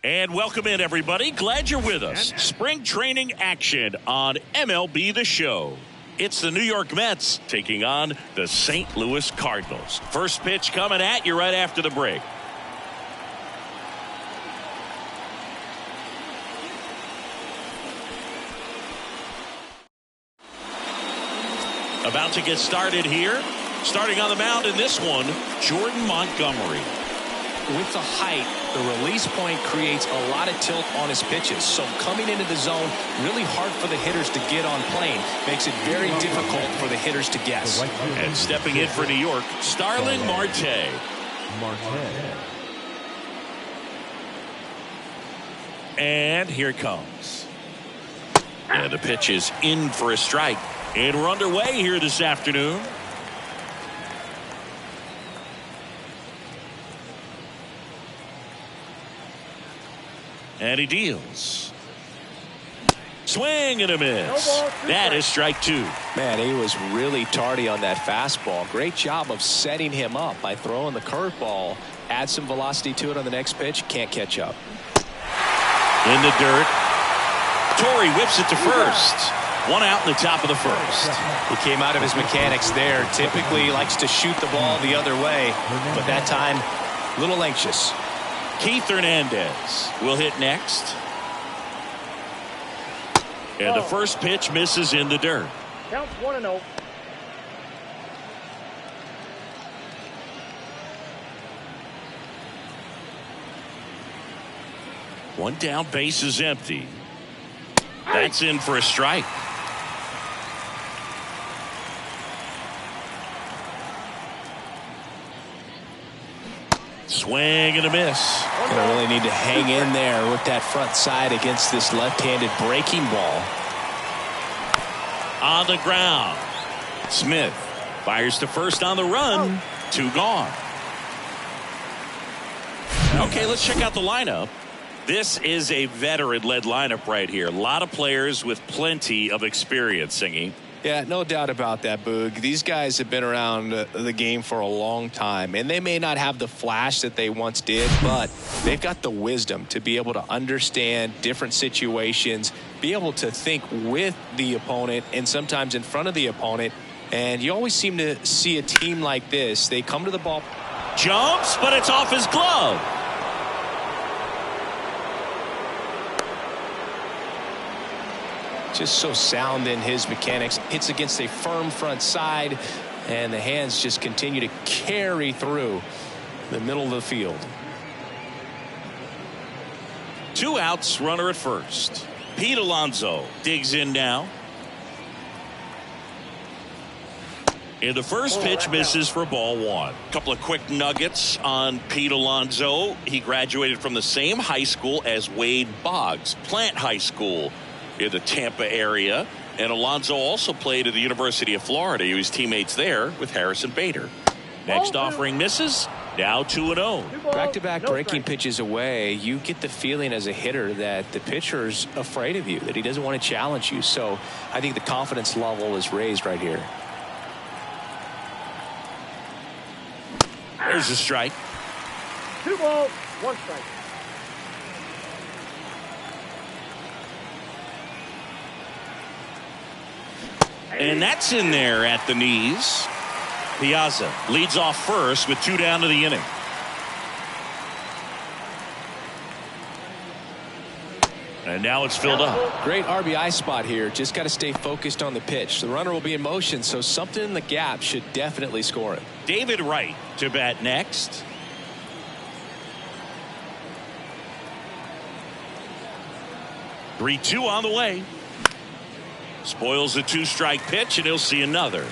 And welcome in, everybody. Glad you're with us. Spring training action on MLB The Show. It's the New York Mets taking on the St. Louis Cardinals. First pitch coming at you right after the break. About to get started here. Starting on the mound in this one, Jordan Montgomery. With the height, the release point creates a lot of tilt on his pitches. So coming into the zone, really hard for the hitters to get on plane. Makes it very difficult for the hitters to guess. And stepping in for New York, Starling Marte. And here it comes. And the pitch is in for a strike. And we're underway here this afternoon. And he deals. Swing and a miss. That is strike two. Man, he was really tardy on that fastball. Great job of setting him up by throwing the curveball. Add some velocity to it on the next pitch. Can't catch up. In the dirt. Torrey whips it to first. One out in the top of the first. He came out of his mechanics there. Typically likes to shoot the ball the other way, but that time a little anxious. Keith Hernandez will hit next. And the first pitch misses in the dirt. Counts 1-0. One down, base is empty. That's in for a strike. Swing and a miss. Gonna really need to hang in there with that front side against this left-handed breaking ball. On the ground. Smith fires to first on the run. Two gone. Okay, let's check out the lineup. This is a veteran-led lineup right here. A lot of players with plenty of experience, Singy. Yeah, no doubt about that, Boog. These guys have been around the game for a long time, and they may not have the flash that they once did, but they've got the wisdom to be able to understand different situations, be able to think with the opponent and sometimes in front of the opponent. And you always seem to see a team like this. They come to the ball. Jumps, but it's off his glove. Just so sound in his mechanics. Hits against a firm front side, and the hands just continue to carry through the middle of the field. Two outs, runner at first. Pete Alonso digs in now. And the first pitch misses for ball one. A couple of quick nuggets on Pete Alonso. He graduated from the same high school as Wade Boggs, Plant High School in the Tampa area. And Alonso also played at the University of Florida. He was teammates there with Harrison Bader. Next offering misses. Now 2-0. Back-to-back breaking pitches away, you get the feeling as a hitter that the pitcher's afraid of you, that he doesn't want to challenge you. So I think the confidence level is raised right here. There's a strike. 2 balls, 1 strike. And that's in there at the knees. Piazza leads off first with 2 down to the inning. And now it's filled up. Great RBI spot here. Just got to stay focused on the pitch. The runner will be in motion, so something in the gap should definitely score it. David Wright to bat next. Three-2 on the way. Spoils a 2-strike pitch, and he'll see another.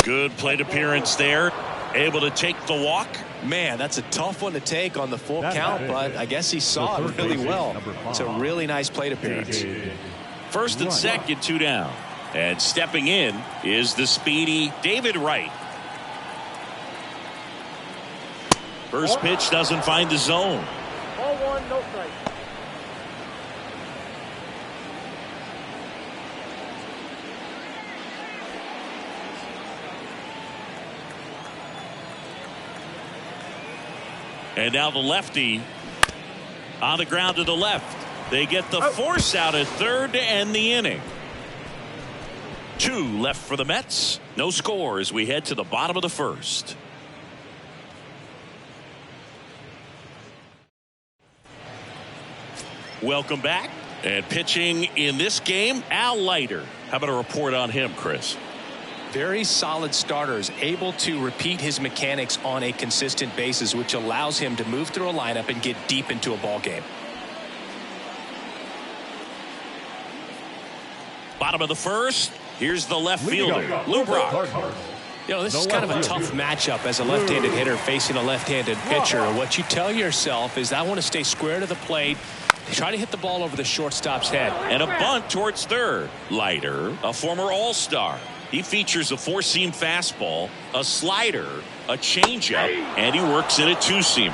Good plate appearance there. Able to take the walk. Man, that's a tough one to take on the full count, but I guess he saw it really well. It's a really nice plate appearance. First and second, 2 down. And stepping in is the speedy David Wright. First pitch doesn't find the zone. Ball 1, no strike. And now the lefty on the ground to the left. They get the force out at third to end the inning. 2 left for the Mets. No score as we head to the bottom of the first. Welcome back. And pitching in this game, Al Leiter. How about a report on him, Chris? Very solid starters, able to repeat his mechanics on a consistent basis, which allows him to move through a lineup and get deep into a ball game. Bottom of the first. Here's the left fielder, Lou Brock. You know, this is kind of a tough matchup as a left-handed hitter facing a left-handed pitcher. What you tell yourself is, I want to stay square to the plate, try to hit the ball over the shortstop's head. And a bunt towards third. Leiter, a former All-Star. He features a 4-seam fastball, a slider, a changeup, and he works in a 2-seamer.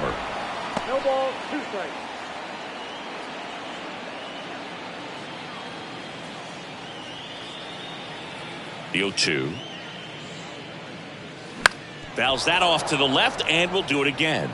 No ball, 2 strikes. The 0-2. Fouls that off to the left, and will do it again.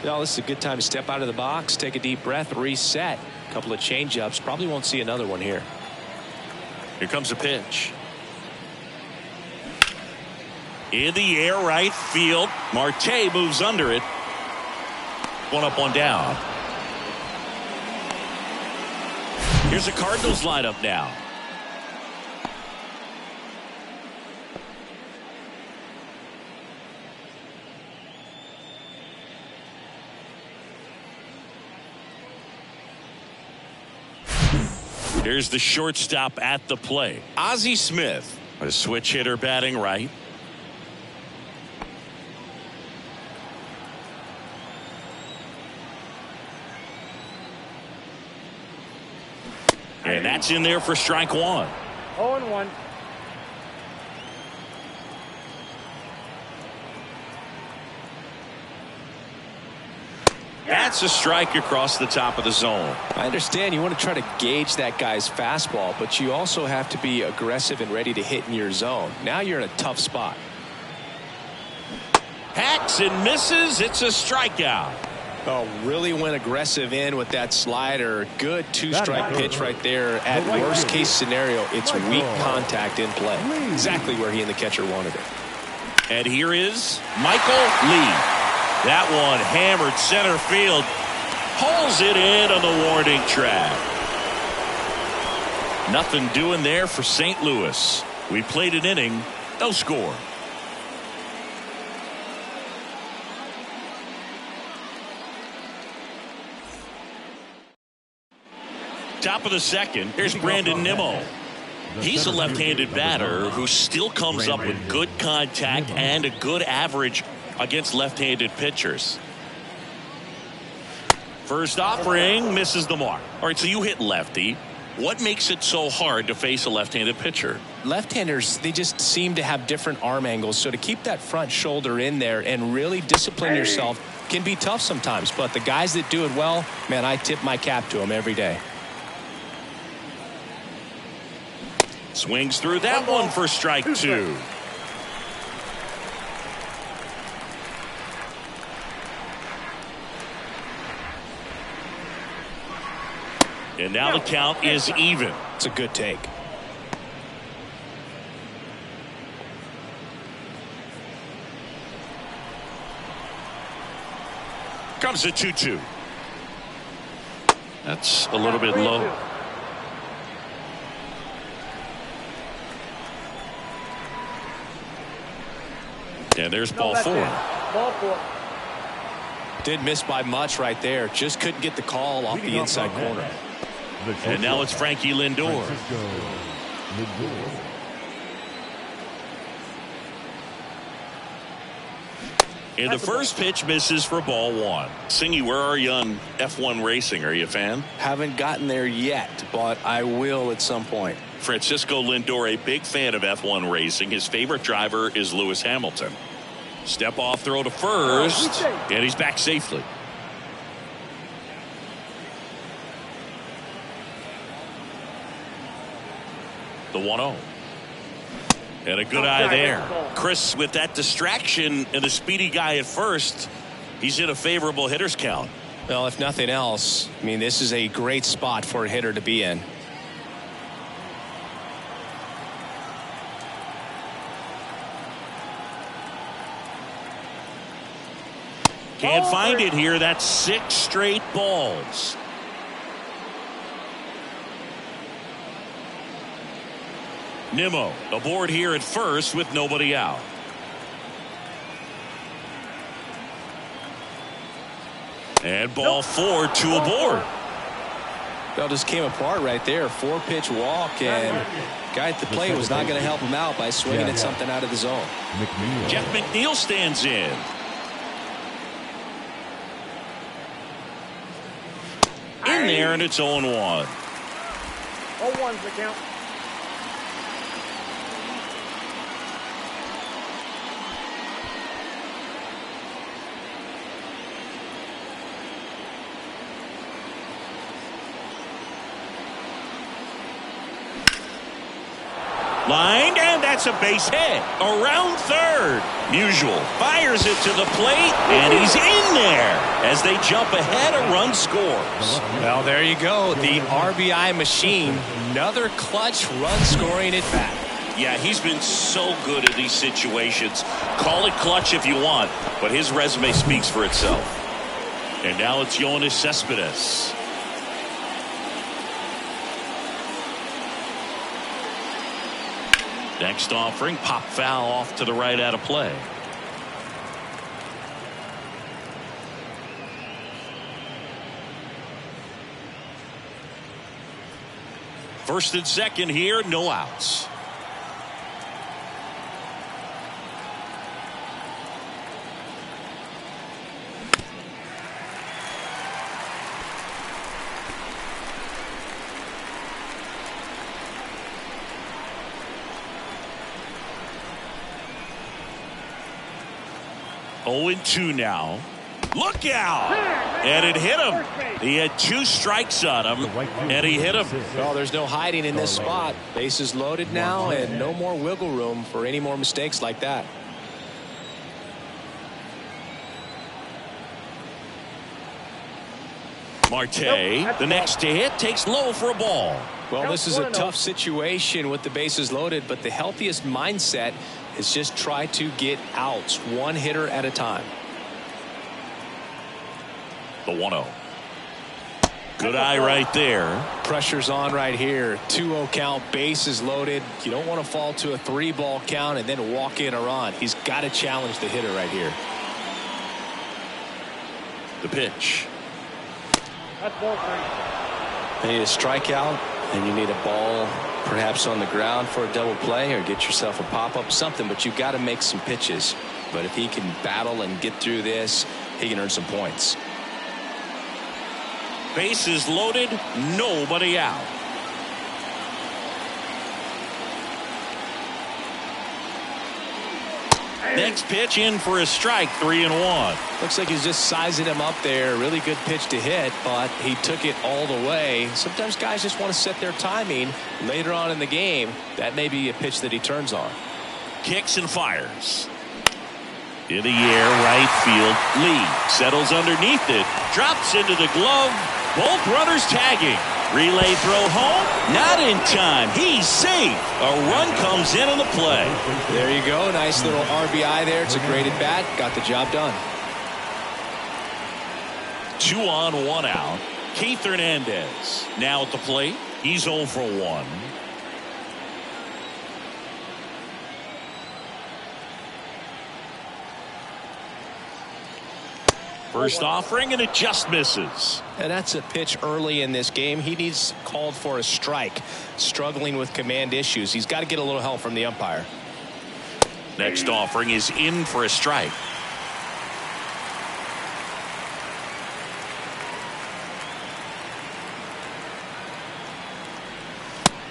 Well, this is a good time to step out of the box, take a deep breath, reset. A couple of change-ups. Probably won't see another one here. Here comes a pitch. In the air, right field. Marte moves under it. 1 up, 1 down. Here's the Cardinals lineup now. Here's the shortstop at the plate. Ozzie Smith, a switch hitter batting right. And that's in there for strike 1. 0-1. That's a strike across the top of the zone. I understand you want to try to gauge that guy's fastball, but you also have to be aggressive and ready to hit in your zone. Now you're in a tough spot. Hacks and misses. It's a strikeout. Oh, really went aggressive in with that slider. Good 2-strike pitch right there. At worst case scenario, it's weak contact in play. Exactly where he and the catcher wanted it. And here is Michael Lee. That one hammered center field. Pulls it in on the warning track. Nothing doing there for St. Louis. We played an inning. No score. Top of the second. Here's Brandon Nimmo. He's a left-handed batter who still comes up with good contact and a good average against left-handed pitchers. First offering misses the mark. All right, so you hit lefty. What makes it so hard to face a left-handed pitcher? Left-handers, they just seem to have different arm angles. So to keep that front shoulder in there and really discipline yourself can be tough sometimes. But the guys that do it well, man, I tip my cap to them every day. Swings through that one for strike 2. And now the count is even. It's a good take. Comes the 2-2. That's a little bit low. And there's ball 4. Ball 4. Did miss by much right there. Just couldn't get the call off the inside corner. And now it's Frankie Lindor. And the first pitch misses for ball 1. Singy, where are you on F1 racing? Are you a fan? Haven't gotten there yet, but I will at some point. Francisco Lindor, a big fan of F1 racing. His favorite driver is Lewis Hamilton. Step off throw to first, and he's back safely. The 1-0. And a good eye there. Chris, with that distraction and a speedy guy at first, he's in a favorable hitter's count. Well, if nothing else, I mean, this is a great spot for a hitter to be in. Can't find it here. That's 6 straight balls. Nimmo aboard here at first with nobody out. And ball 4, 2 aboard. Well, just came apart right there. 4-pitch walk, and guy at the plate was not going to help him out by swinging at something out of the zone. Jeff McNeil stands in. In there, and it's 0-1. 0-1's the count. Lined, and that's a base hit. Around third. Musial fires it to the plate, and he's in there. As they jump ahead, a run scores. Well, there you go. The RBI machine. Another clutch run-scoring at bat. Yeah, he's been so good in these situations. Call it clutch if you want, but his resume speaks for itself. And now it's Yoenis Cespedes. Next offering, pop foul off to the right out of play. First and second here, no outs. Oh, 2 now. Look out! And it hit him. He had 2 strikes on him, and he hit him. Well, there's no hiding in this spot. Bases loaded now, and no more wiggle room for any more mistakes like that. Marte, the next to hit, takes low for a ball. Well, this is a tough situation with the bases loaded, but the healthiest mindset is just try to get outs, one hitter at a time. The 1-0. Good eye right there. Pressure's on right here. 2-0 count, bases loaded. You don't want to fall to a 3-ball count and then walk in a run. He's got to challenge the hitter right here. The pitch. That's ball 3. You need a strikeout, and you need a ball perhaps on the ground for a double play, or get yourself a pop-up, something, but you've got to make some pitches. But if he can battle and get through this, he can earn some points. Bases loaded, nobody out. Next pitch in for a strike, 3-1. Looks like he's just sizing him up there. Really good pitch to hit, but he took it all the way. Sometimes guys just want to set their timing later on in the game. That may be a pitch that he turns on. Kicks and fires. In the air, right field. Lee settles underneath it. Drops into the glove. Both runners tagging. Relay throw home. Not in time. He's safe. A run comes in on the play. There you go. Nice little RBI there. It's a great at bat. Got the job done. 2 on, 1 out. Keith Hernandez now at the plate. He's 0 for 1. First offering, and it just misses. And that's a pitch early in this game. He needs called for a strike. Struggling with command issues. He's got to get a little help from the umpire. Next offering is in for a strike.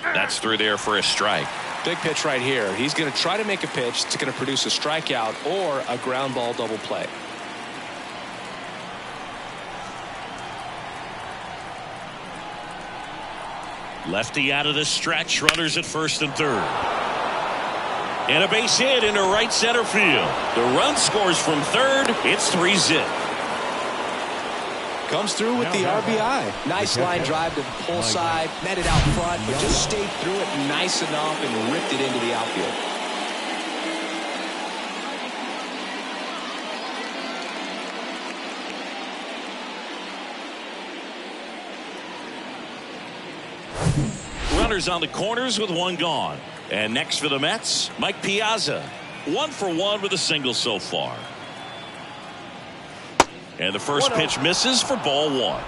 That's through there for a strike. Big pitch right here. He's going to try to make a pitch that's going to produce a strikeout or a ground ball double play. Lefty out of the stretch. Runners at first and third. And a base hit into right center field. The run scores from third. It's 3-zip. Comes through with the RBI. Nice line drive to the pull side. Met it out front, but just stayed through it nice enough and ripped it into the outfield. Runners on the corners with one gone. And next for the Mets, Mike Piazza. 1 for 1 with a single so far. And the first pitch misses for ball 1.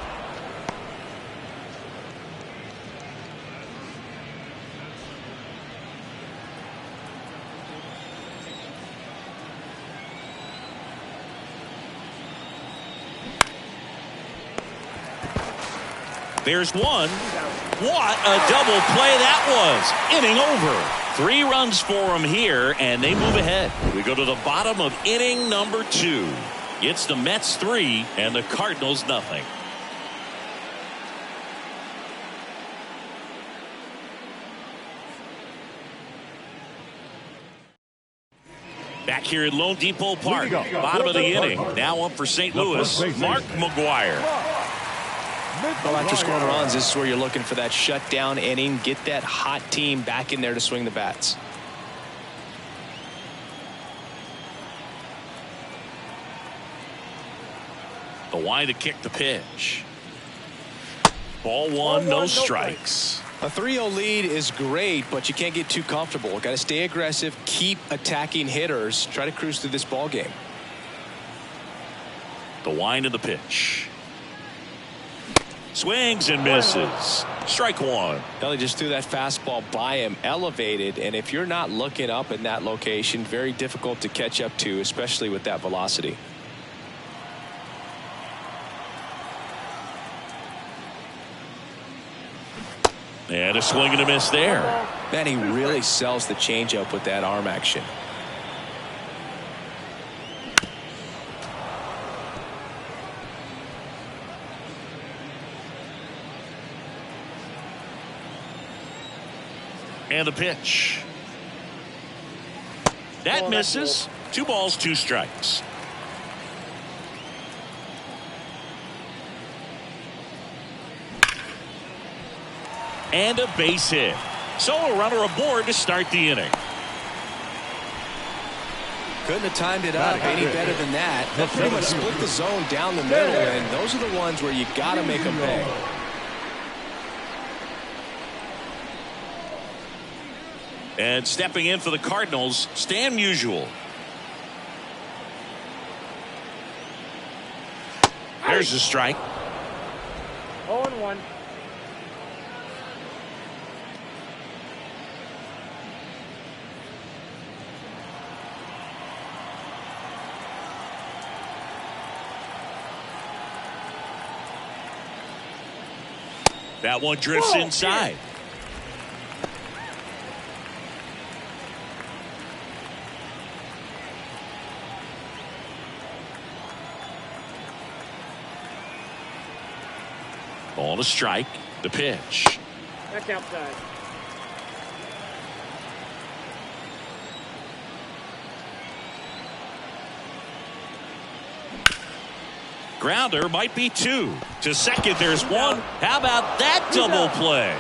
There's one. What a double play that was. Inning over. 3 runs for him here, and they move ahead. We go to the bottom of inning number 2. It's the Mets 3 and the Cardinals nothing. Back here at Lone Depot Park, bottom of the inning. Now up for St. Louis, Mark McGuire. Well, after scoring runs, this is where you're looking for that shutdown inning. Get that hot team back in there to swing the bats. The wind to kick the pitch. Ball 1, no strikes. A 3-0 lead is great, but you can't get too comfortable. Got to stay aggressive, keep attacking hitters, try to cruise through this ball game. The wind of the pitch. Swings and misses. Strike 1. Well, he just threw that fastball by him, elevated, and if you're not looking up in that location, very difficult to catch up to, especially with that velocity. And a swing and a miss there. Man, he really sells the changeup with that arm action. And the pitch. That misses. 2 balls, 2 strikes. And a base hit. So a runner aboard to start the inning. Couldn't have timed it up any better than that. That pretty much split the zone down the middle, and those are the ones where you got to make them pay. And stepping in for the Cardinals, Stan Musial. There's the strike. 0-1. That one drifts inside. Ball to strike. The pitch. Back outside. Grounder might be 2. To second, there's 1. How about that double play?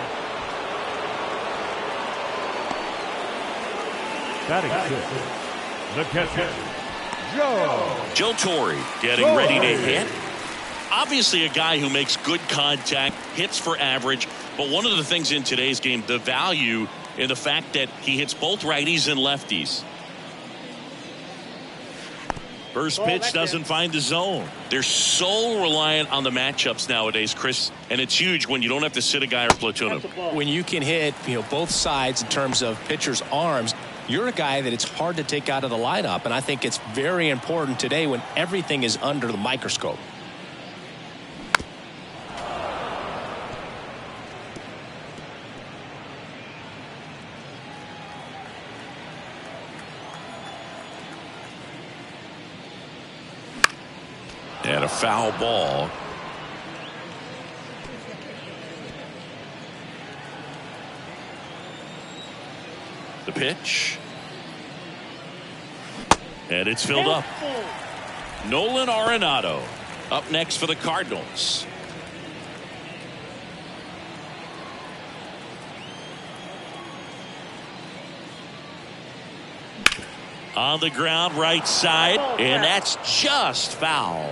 Batting fifth. The catcher, Joe Torre getting ready to hit. Obviously a guy who makes good contact, hits for average, but one of the things in today's game, the value in the fact that he hits both righties and lefties. First pitch doesn't find the zone. They're so reliant on the matchups nowadays, Chris, and it's huge when you don't have to sit a guy or platoon him. When you can hit, both sides in terms of pitchers' arms, you're a guy that it's hard to take out of the lineup, and I think it's very important today when everything is under the microscope. And a foul ball. The pitch. And it's filled up. Nolan Arenado up next for the Cardinals. On the ground, right side, and that's just foul.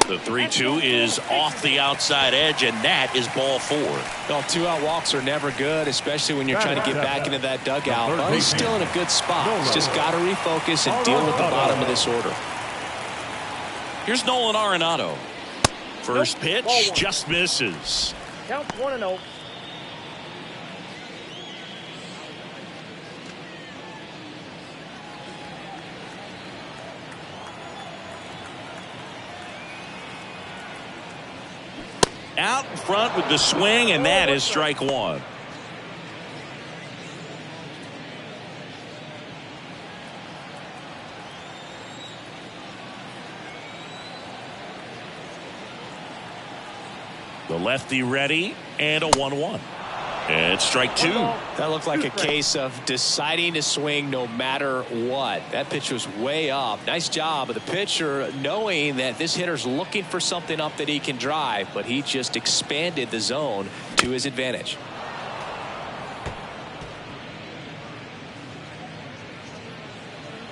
The 3-2 is off the outside edge, and that is ball 4. Well, 2-out walks are never good, especially when you're trying to get back into that dugout. But he's still in a good spot. He's just got to refocus and deal with the bottom of this order. Here's Nolan Arenado. First pitch just misses. Count 1-0. Out in front with the swing, and that is strike 1. The lefty ready, and a 1-1. And strike 2. That looked like a case of deciding to swing no matter what. That pitch was way up. Nice job of the pitcher knowing that this hitter's looking for something up that he can drive, but he just expanded the zone to his advantage.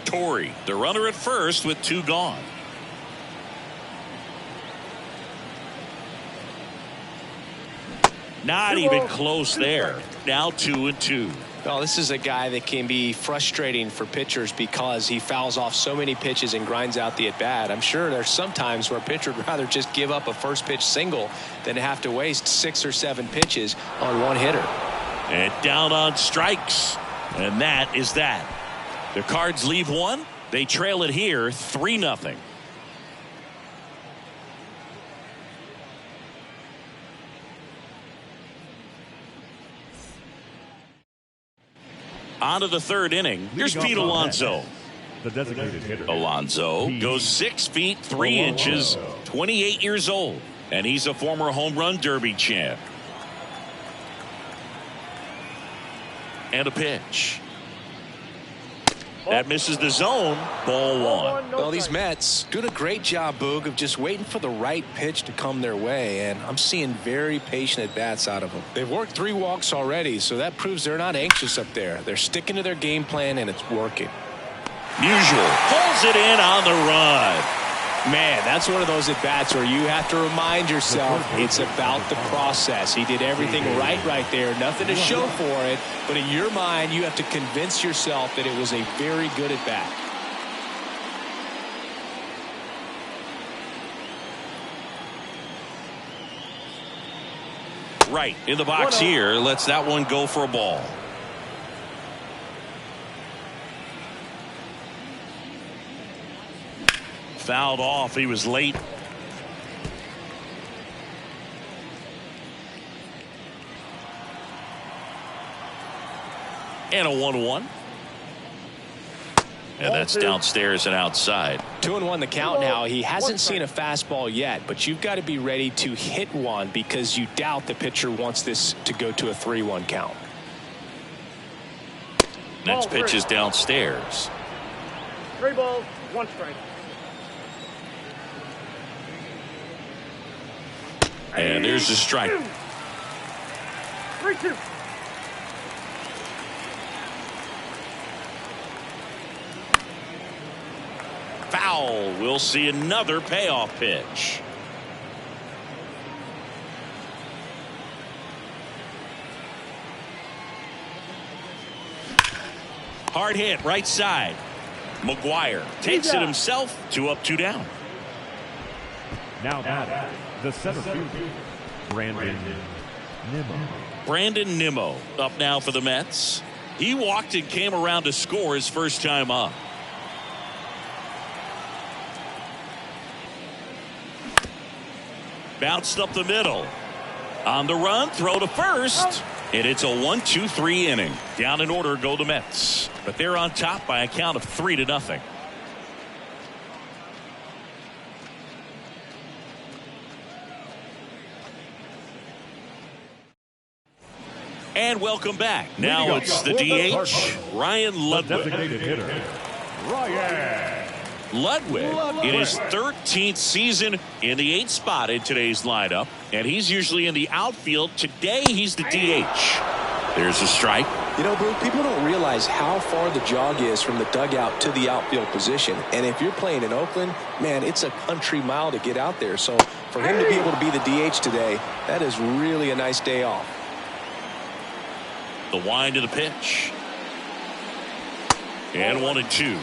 Torrey, the runner at first with 2 gone. Not even close there. Now 2-2. Well, this is a guy that can be frustrating for pitchers because he fouls off so many pitches and grinds out the at-bat. I'm sure there's some times where a pitcher would rather just give up a first pitch single than have to waste 6 or 7 pitches on one hitter. And down on strikes. And that is that. The Cards leave one. They trail it here 3-0. On to the 3rd inning. Here's Pete Alonso. The designated hitter. Alonso goes 6 feet 3 inches, 28 years old, and he's a former home run derby champ. And a pitch. That misses the zone. Ball 1. Well, these Mets doing a great job, Boog, of just waiting for the right pitch to come their way, and I'm seeing very patient at-bats out of them. They've worked 3 walks already, so that proves they're not anxious up there. They're sticking to their game plan, and it's working. Musial pulls it in on the run. Man, that's one of those at-bats where you have to remind yourself it's about the process. He did everything right there. Nothing to show for it. But in your mind, you have to convince yourself that it was a very good at-bat. Right in the box here. Lets that one go for a ball. Fouled off. He was late. And a 1-1. And that's downstairs and outside. 2-1 the count now. He hasn't seen a fastball yet, but you've got to be ready to hit one because you doubt the pitcher wants this to go to a 3-1 count. Next pitch is downstairs. 3 balls, 1 strike. And there's the strike. 3-2. Foul. We'll see another payoff pitch. Hard hit right side. McGuire takes it himself. 2 up, 2 down. Now batting, the center fielder, Brandon Nimmo. Brandon Nimmo up now for the Mets. He walked and came around to score his first time up. Bounced up the middle. On the run, throw to first. And it's a 1-2-3 inning. Down in order go the Mets. But they're on top by a count of 3-0. And welcome back. Now it's the DH, Ryan Ludwig. Designated hitter, Ryan Ludwig in his 13th season in the 8th spot in today's lineup, and he's usually in the outfield. Today he's the DH. There's a strike. You know, Bruce, people don't realize how far the jog is from the dugout to the outfield position. And if you're playing in Oakland, man, it's a country mile to get out there. So for him to be able to be the DH today, that is really a nice day off. The wind of the pitch. And 1-2.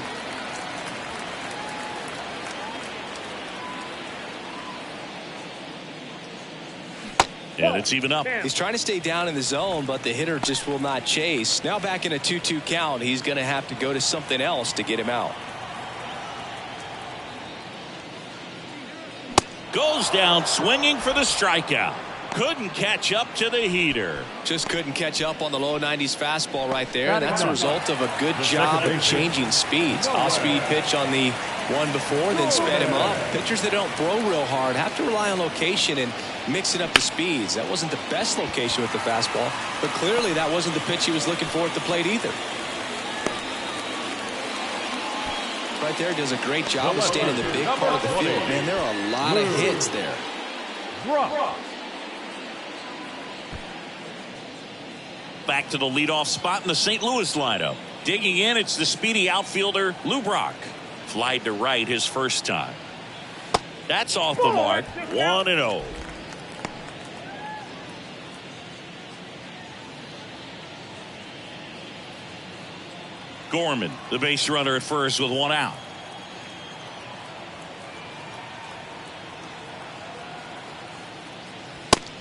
And it's even up. He's trying to stay down in the zone, but the hitter just will not chase. Now back in a 2-2 count, he's going to have to go to something else to get him out. Goes down swinging for the strikeout. Couldn't catch up to the heater. Just couldn't catch up on the low 90s fastball right there. That's a result of a good job of changing speeds. Off-speed pitch on the one before, then sped him up. Pitchers that don't throw real hard have to rely on location and mixing up the speeds. That wasn't the best location with the fastball, but clearly that wasn't the pitch he was looking for at the plate either. Right there, does a great job of staying in the big part of the field. Man, there are a lot of hits there. Back to the leadoff spot in the St. Louis lineup. Digging in, it's the speedy outfielder, Lou Brock. Flied to right his first time. That's off the mark. 1-0. Gorman, the base runner at first with one out.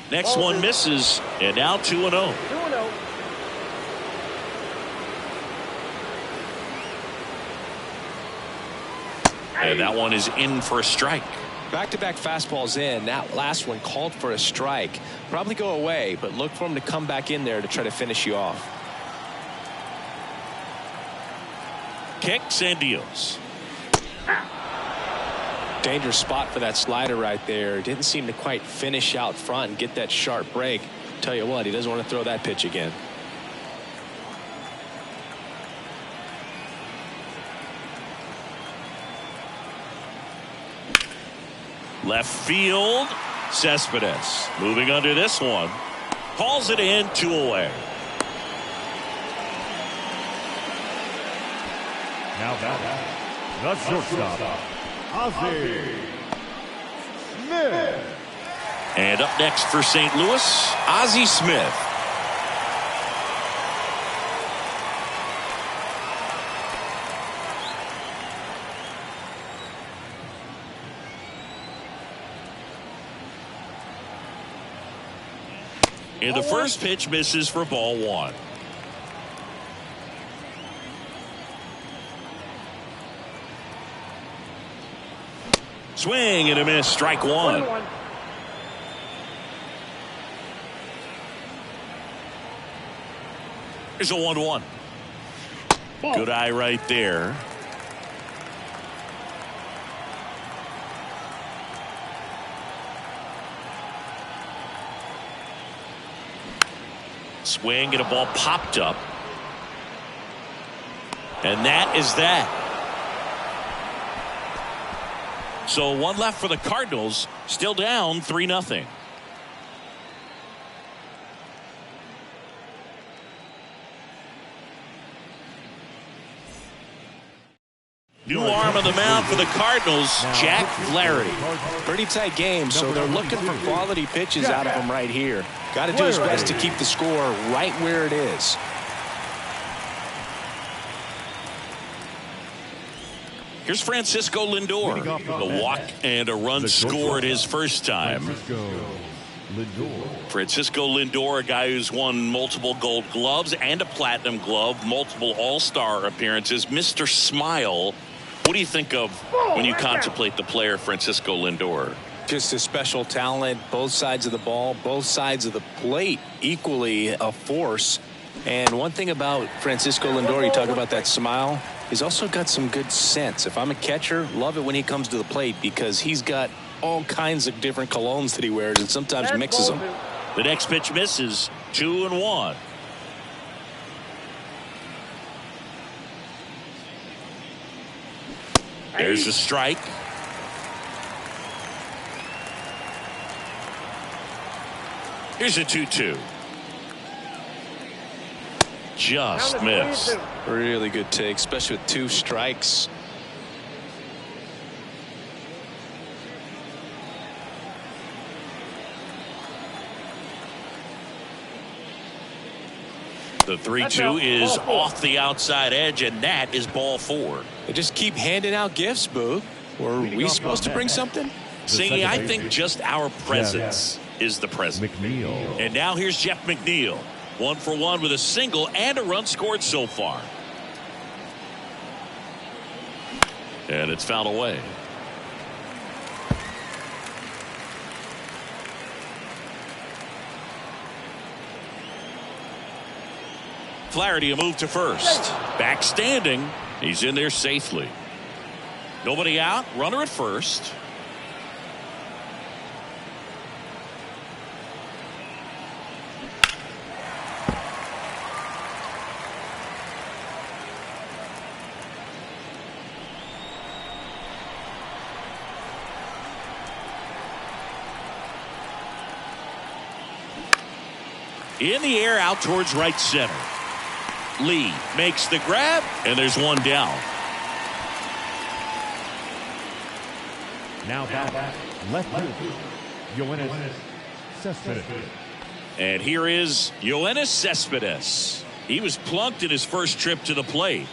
Next one misses, and now 2-0. 2-0. And that one is in for a strike. Back-to-back fastballs in. That last one called for a strike. Probably go away, but look for him to come back in there to try to finish you off. Kicks and deals. Dangerous spot for that slider right there. Didn't seem to quite finish out front and get that sharp break. Tell you what, he doesn't want to throw that pitch again. Left field. Cespedes moving under this one. Calls it in, 2 away. Now that the shortstop, Ozzie Smith. And up next for St. Louis, Ozzie Smith. And the first pitch misses for ball 1. Swing and a miss, strike 1. Here's a 1-1. Good eye right there. Swing and a ball popped up. And that is that. So one left for the Cardinals, still down 3-0. New arm on the mound for the Cardinals, Jack Flaherty. Pretty tight game, so they're looking for quality pitches out of him right here. Got to do his best to keep the score right where it is. Here's Francisco Lindor. A walk and a run scored his first time. Francisco Lindor, a guy who's won multiple Gold Gloves and a Platinum Glove, multiple All-Star appearances. Mr. Smile. What do you think of when you contemplate the player Francisco Lindor? Just a special talent, both sides of the ball, both sides of the plate, equally a force. And one thing about Francisco Lindor, you talk about that smile, he's also got some good sense. If I'm a catcher, love it when he comes to the plate because he's got all kinds of different colognes that he wears and sometimes mixes them. The next pitch misses, 2-1. There's a strike. Here's a 2-2. Just missed. Really good take, especially with 2 strikes. The 3-2 is off the outside edge, and that is ball 4. They just keep handing out gifts, Boog. Were we supposed to bring something? Singy, I think just our presence is the present. McNeil. And now here's Jeff McNeil. 1 for 1 with a single and a run scored so far. And it's fouled away. Flaherty a move to first. Back standing. He's in there safely. Nobody out. Runner at first. In the air out towards right center. Lee makes the grab, and there's one down. Now back. Left field. Yoenis Cespedes. And here is Yoenis Cespedes. He was plunked in his first trip to the plate.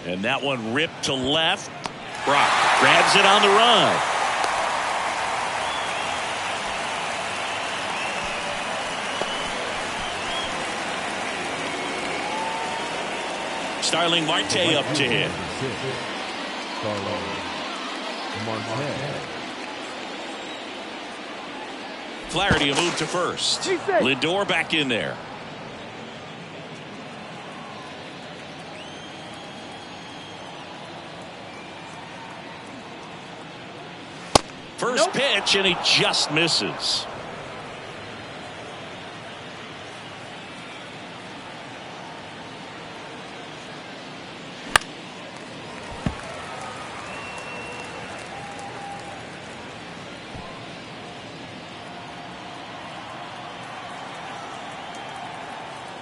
And that one ripped to left. Brock grabs it on the run. Starling Marte up to hit. Flaherty a move to first. Lindor back in there. First pitch, and he just misses.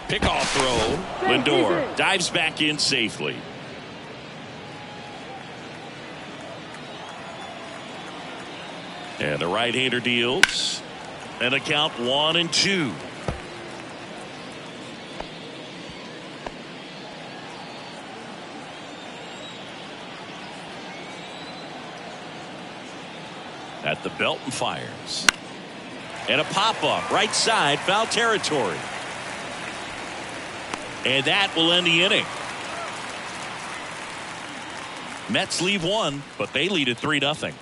Pickoff throw. Lindor dives back in safely. And the right-hander deals. And a count 1-2. At the belt and fires. And a pop-up right side, foul territory. And that will end the inning. Mets leave one, but they lead at 3-0.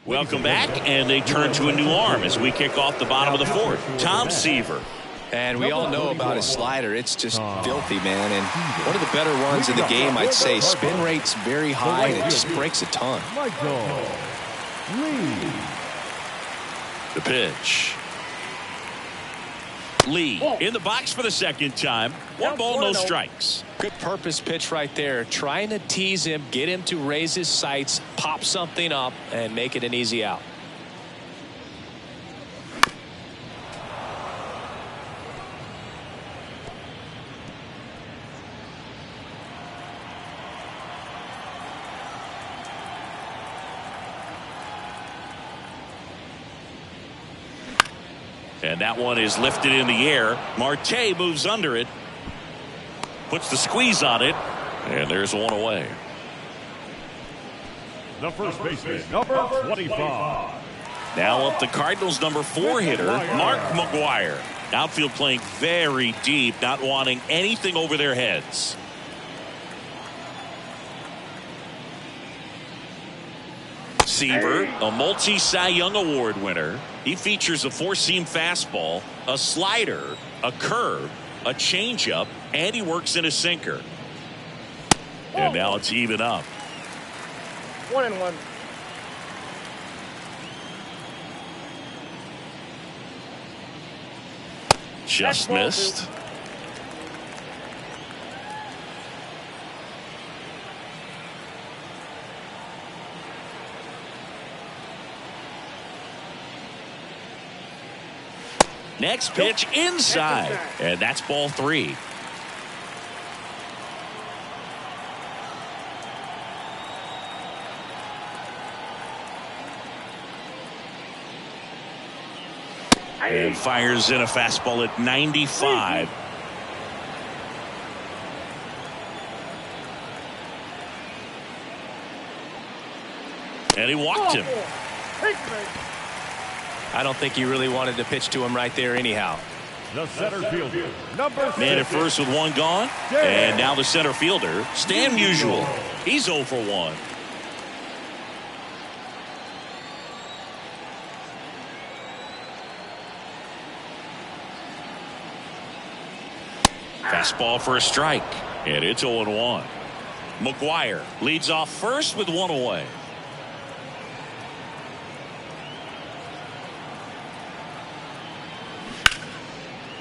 Welcome back, and they turn to a new arm as we kick off the bottom of the 4th. Tom Seaver. And we all know about his slider. It's just filthy, man. And one of the better ones in the game, I'd say. Spin rate's very high, and it just breaks a ton. The pitch. Lee in the box for the second time. 1 ball, no strikes. Good purpose pitch right there. Trying to tease him, get him to raise his sights, pop something up, and make it an easy out. And that one is lifted in the air. Marte moves under it. Puts the squeeze on it. And there's one away. The first baseman, number 25. Now up the Cardinals' number 4 hitter, Mark McGwire. Outfield playing very deep, not wanting anything over their heads. Seaver, a multi-Cy Young Award winner. He features a 4-seam fastball, a slider, a curve, a changeup, And he works in a sinker. And now it's even up. 1-1. Just missed. Next pitch inside. And that's ball 3. And fires in a fastball at 95. And he walked him. I don't think he really wanted to pitch to him right there anyhow. The center fielder, number 6. Man at first with 1 gone. And now the center fielder, Stan Musial. He's 0 for 1. Fastball for a strike. And it's 0-1. McGuire leads off first with 1 away.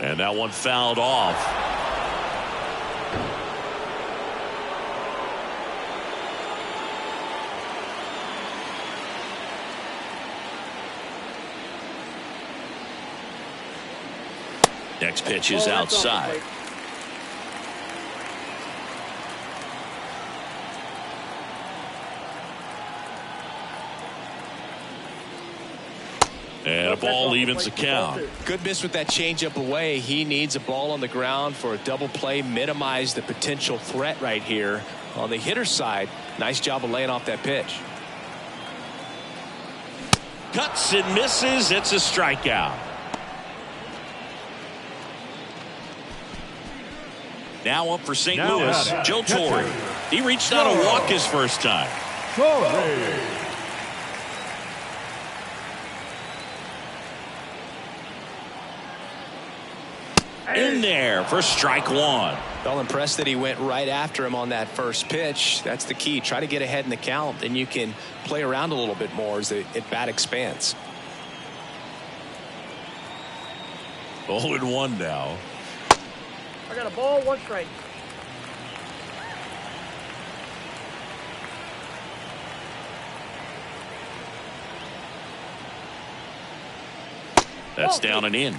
And that one fouled off. Next pitch is outside. And a ball evens the count. Good miss with that changeup away. He needs a ball on the ground for a double play. Minimize the potential threat right here. On the hitter's side, nice job of laying off that pitch. Cuts and misses. It's a strikeout. Now up for St. Louis, Joe Torre. He reached out a walk his first time. In there for strike 1. Well, impressed that he went right after him on that first pitch. That's the key. Try to get ahead in the count, then you can play around a little bit more as the at-bat expands. 0-1 now. I got a ball, 1 strike. That's down and in.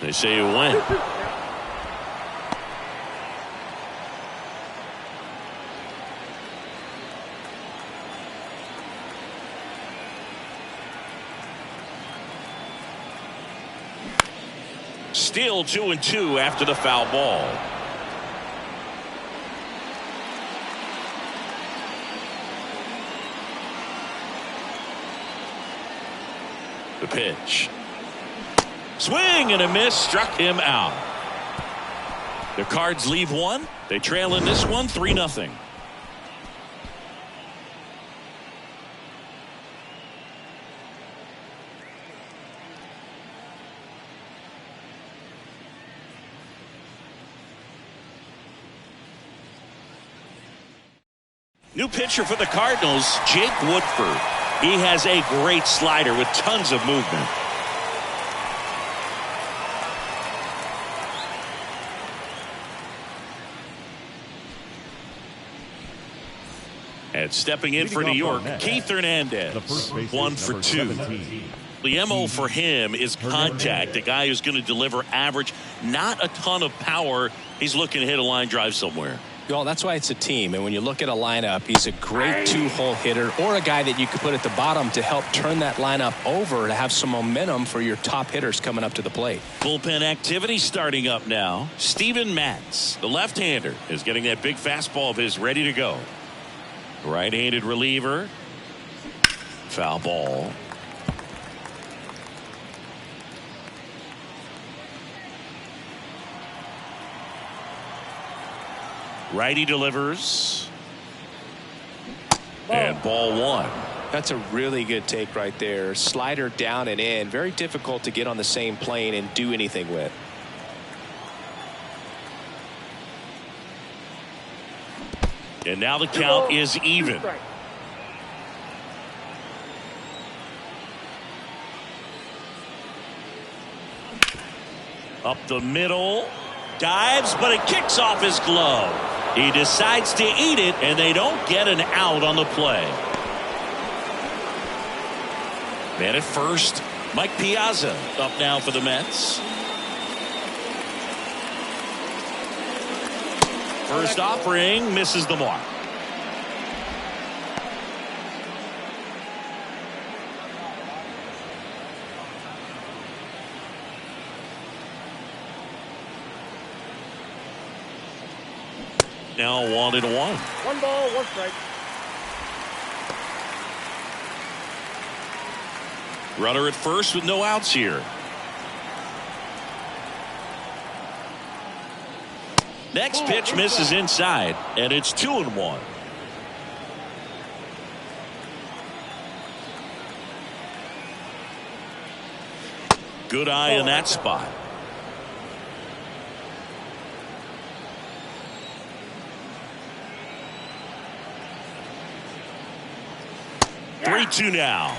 They say you win. Still 2-2 after the foul ball. The pitch. Swing and a miss, struck him out. The Cards leave 1. They trail in this one 3-0. New pitcher for the Cardinals, Jake Woodford. He has a great slider with tons of movement. And stepping in for New York, Keith Hernandez, 1 for 2. The MO for him is contact. A guy who's going to deliver average, not a ton of power. He's looking to hit a line drive somewhere. Well, that's why it's a team. And when you look at a lineup, he's a great 2-hole hitter or a guy that you could put at the bottom to help turn that lineup over to have some momentum for your top hitters coming up to the plate. Bullpen activity starting up now. Steven Matz, the left-hander, is getting that big fastball of his ready to go. Right-handed reliever. Foul ball. Righty delivers. And ball one. That's a really good take right there. Slider down and in. Very difficult to get on the same plane and do anything with. And now the count is even. Up the middle. Dives, but it kicks off his glove. He decides to eat it, and they don't get an out on the play. Man at first, Mike Piazza up now for the Mets. First offering misses the mark. Now 1-1. 1 ball, 1 strike. Runner at first with no outs here. Next pitch misses inside, and it's 2-1. Good eye in that spot. Yeah. 3-2 now.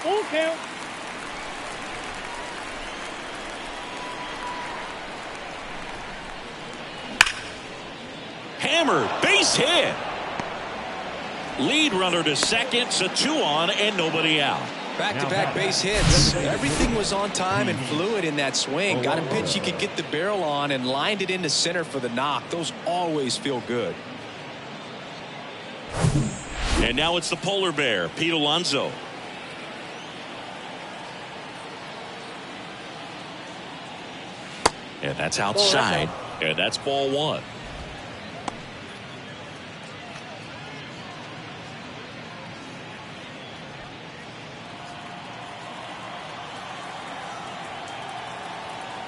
Full count. Hammered, base hit. Lead runner to second, so 2 on and nobody out. Back-to-back base hits. Everything was on time and fluid in that swing. Got a pitch you could get the barrel on and lined it into center for the knock. Those always feel good. And now it's the polar bear, Pete Alonso. And that's outside. And that's ball 1.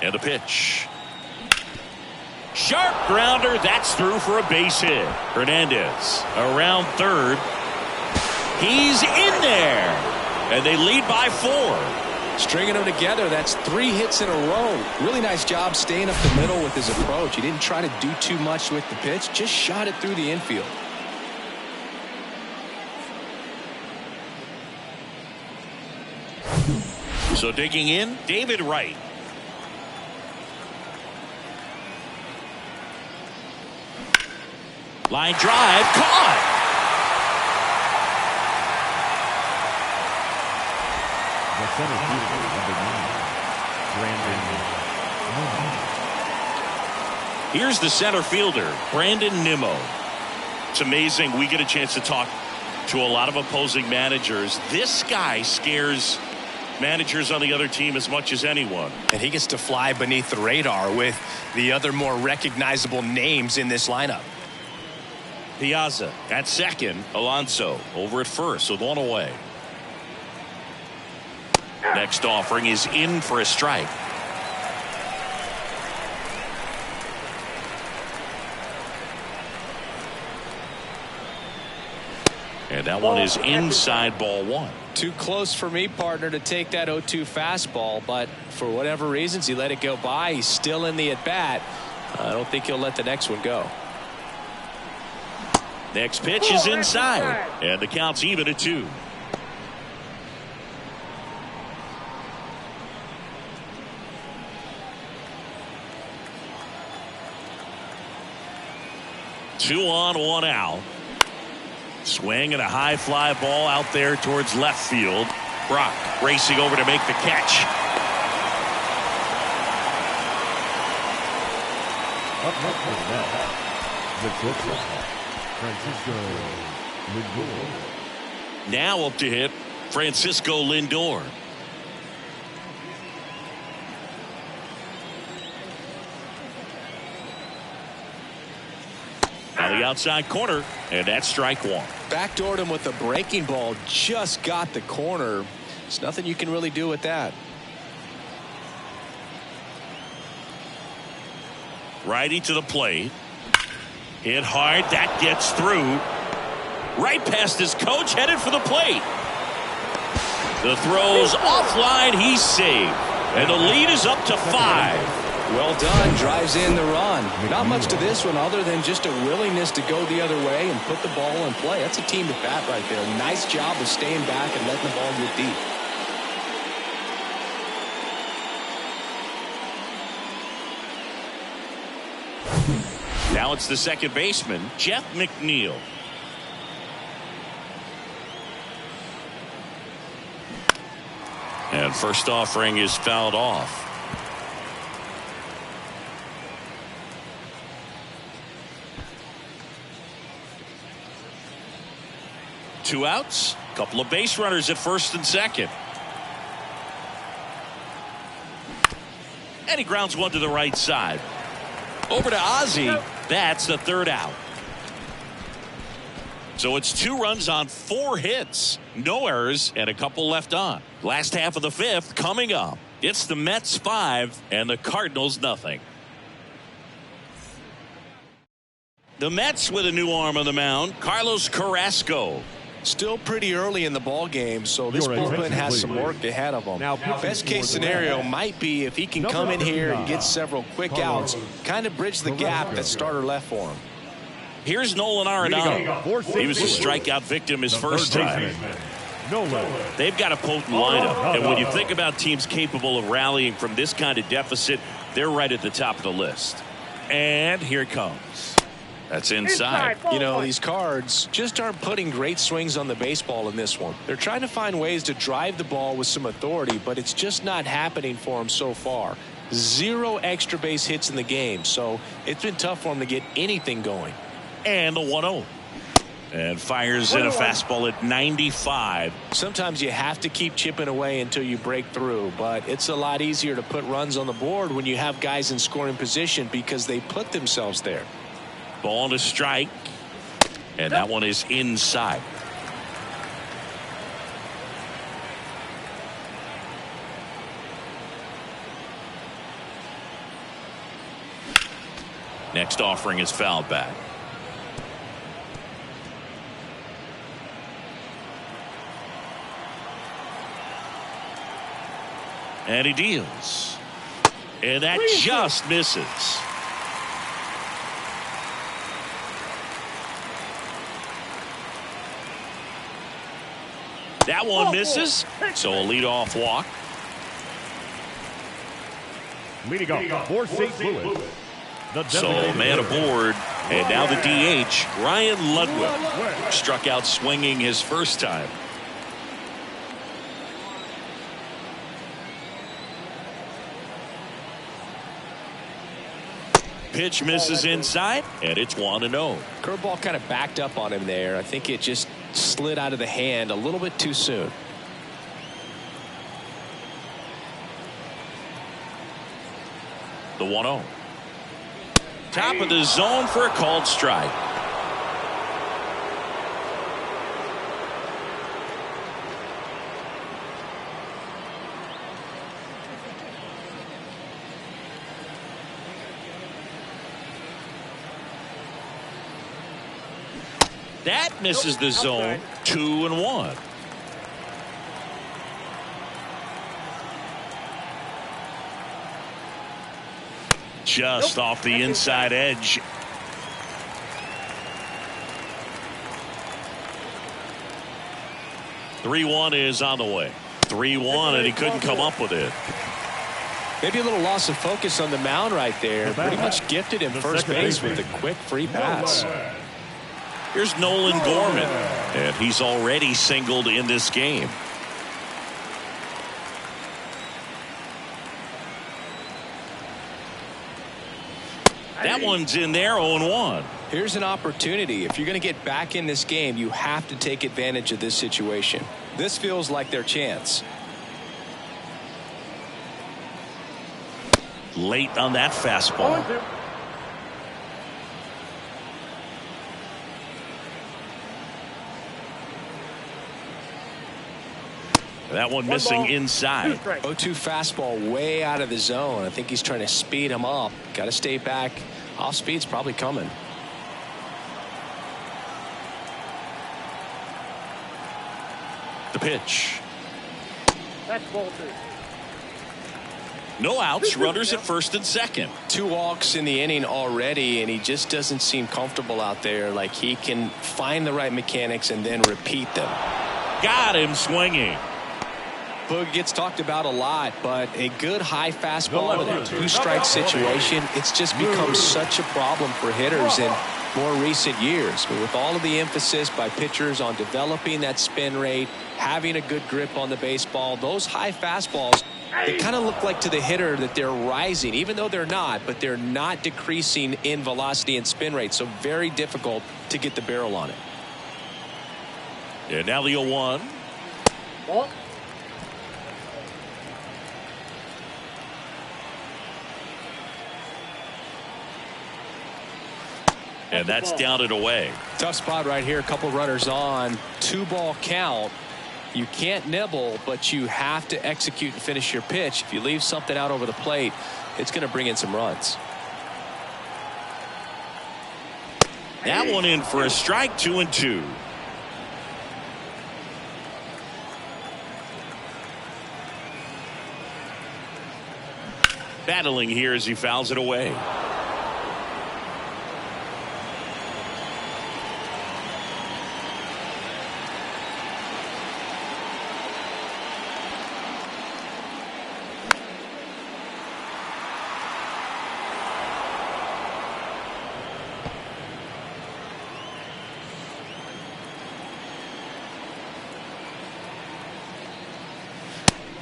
And the pitch. Sharp grounder. That's through for a base hit. Hernandez around third. He's in there. And they lead by 4. Stringing them together, that's 3 hits in a row. Really nice job staying up the middle with his approach. He didn't try to do too much with the pitch, just shot it through the infield. So digging in, David Wright. Line drive, caught. The center fielder, number 9, Brandon Nimmo. Here's the center fielder, Brandon Nimmo. It's amazing. We get a chance to talk to a lot of opposing managers. This guy scares managers on the other team as much as anyone. And he gets to fly beneath the radar with the other more recognizable names in this lineup. Piazza at second. Alonso over at first with 1 away. Next offering is in for a strike. And that one is inside ball 1. Too close for me, partner, to take that 0-2 fastball, but for whatever reasons he let it go by. He's still in the at-bat. I don't think he'll let the next one go. Next pitch is inside, and the count's even at 2. Two on, 1 out. Swing and a high fly ball out there towards left field. Brock racing over to make the catch. Up next for the Mets, the shortstop, Francisco Lindor. Now up to hit, Francisco Lindor. On the outside corner, and that's strike 1. Backdoored him with a breaking ball, just got the corner. There's nothing you can really do with that. Righty to the plate. Hit hard, that gets through. Right past his coach, headed for the plate. The throw's offline. He's saved. And the lead is up to 5. Well done. Drives in the run. Not much to this one other than just a willingness to go the other way and put the ball in play. That's a team at bat right there. Nice job of staying back and letting the ball get deep. Now it's the second baseman, Jeff McNeil. And first offering is fouled off. Two outs, couple of base runners at first and second. And he grounds one to the right side. Over to Ozzie. That's the third out. So it's 2 runs on 4 hits. No errors and a couple left on. Last half of the 5th coming up. It's the Mets 5 and the Cardinals nothing. The Mets with a new arm on the mound, Carlos Carrasco. Still pretty early in the ball game, so this bullpen has some work ahead of them. Best case scenario might be if he can come in here and get several quick outs, kind of bridge the gap that starter left for him. Here's Nolan Arenado. He was a strikeout victim his first time. They've got a potent lineup, and when you think about teams capable of rallying from this kind of deficit, they're right at the top of the list. And here it comes. That's inside. You know, these Cards just aren't putting great swings on the baseball in this one. They're trying to find ways to drive the ball with some authority, but it's just not happening for them so far. 0 extra base hits in the game, so it's been tough for them to get anything going. And the 1-0. And fires in a fastball at 95. Sometimes you have to keep chipping away until you break through, but it's a lot easier to put runs on the board when you have guys in scoring position because they put themselves there. Ball to strike. And that one is inside. Next offering is fouled back. And he deals. And that just misses. That one misses. So a leadoff walk. Leading off for St. Louis. So man aboard. And now the DH, Ryan Ludwig, struck out swinging his first time. Pitch misses inside, and it's 1-0. Curveball kind of backed up on him there. I think it just slid out of the hand a little bit too soon. The 1-0. Top of the zone for a called strike. That misses the zone. 2-1. Just off the inside edge. (3-1) is on the way. 3-1, and he couldn't come up with it. Maybe a little loss of focus on the mound right there. Pretty much gifted him first base with a quick free pass. Here's Nolan Gorman, and he's already singled in this game. That one's in there, 0-1. Here's an opportunity. If you're going to get back in this game, you have to take advantage of this situation. This feels like their chance. Late on that fastball. That one missing inside. 0-2 fastball way out of the zone. I think he's trying to speed him up. Got to stay back. Off speed's probably coming. The pitch. That's ball 2. No outs, runners at first and second. 2 walks in the inning already, and he just doesn't seem comfortable out there. Like he can find the right mechanics and then repeat them. Got him swinging. Boog gets talked about a lot, but a good high fastball in a 2-strike situation, it's just become such a problem for hitters in more recent years. But with all of the emphasis by pitchers on developing that spin rate, having a good grip on the baseball, those high fastballs, they kind of look like to the hitter that they're rising, even though they're not, but they're not decreasing in velocity and spin rate. So very difficult to get the barrel on it. And now the 0-1. Ball. And that's down and away. Tough spot right here. A couple runners on. 2-ball count. You can't nibble, but you have to execute and finish your pitch. If you leave something out over the plate, it's going to bring in some runs. That one in for a strike. 2-2. Battling here as he fouls it away.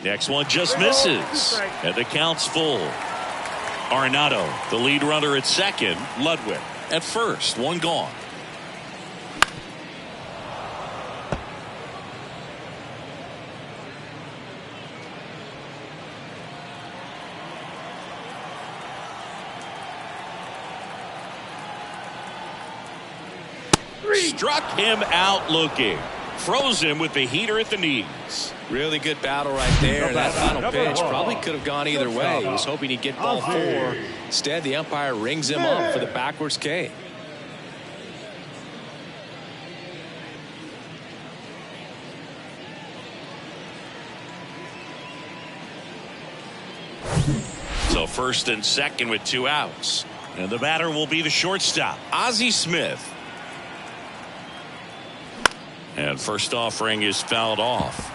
Next one just misses. And the count's full. Arenado, the lead runner at second. Ludwig at first. One gone. Struck him out looking. Froze him with the heater at the knees. Really good battle right there. And that final pitch probably could have gone either way. He was hoping he'd get ball 4. Instead, the umpire rings him up for the backwards K. So first and second with 2 outs. And the batter will be the shortstop, Ozzie Smith. And first offering is fouled off.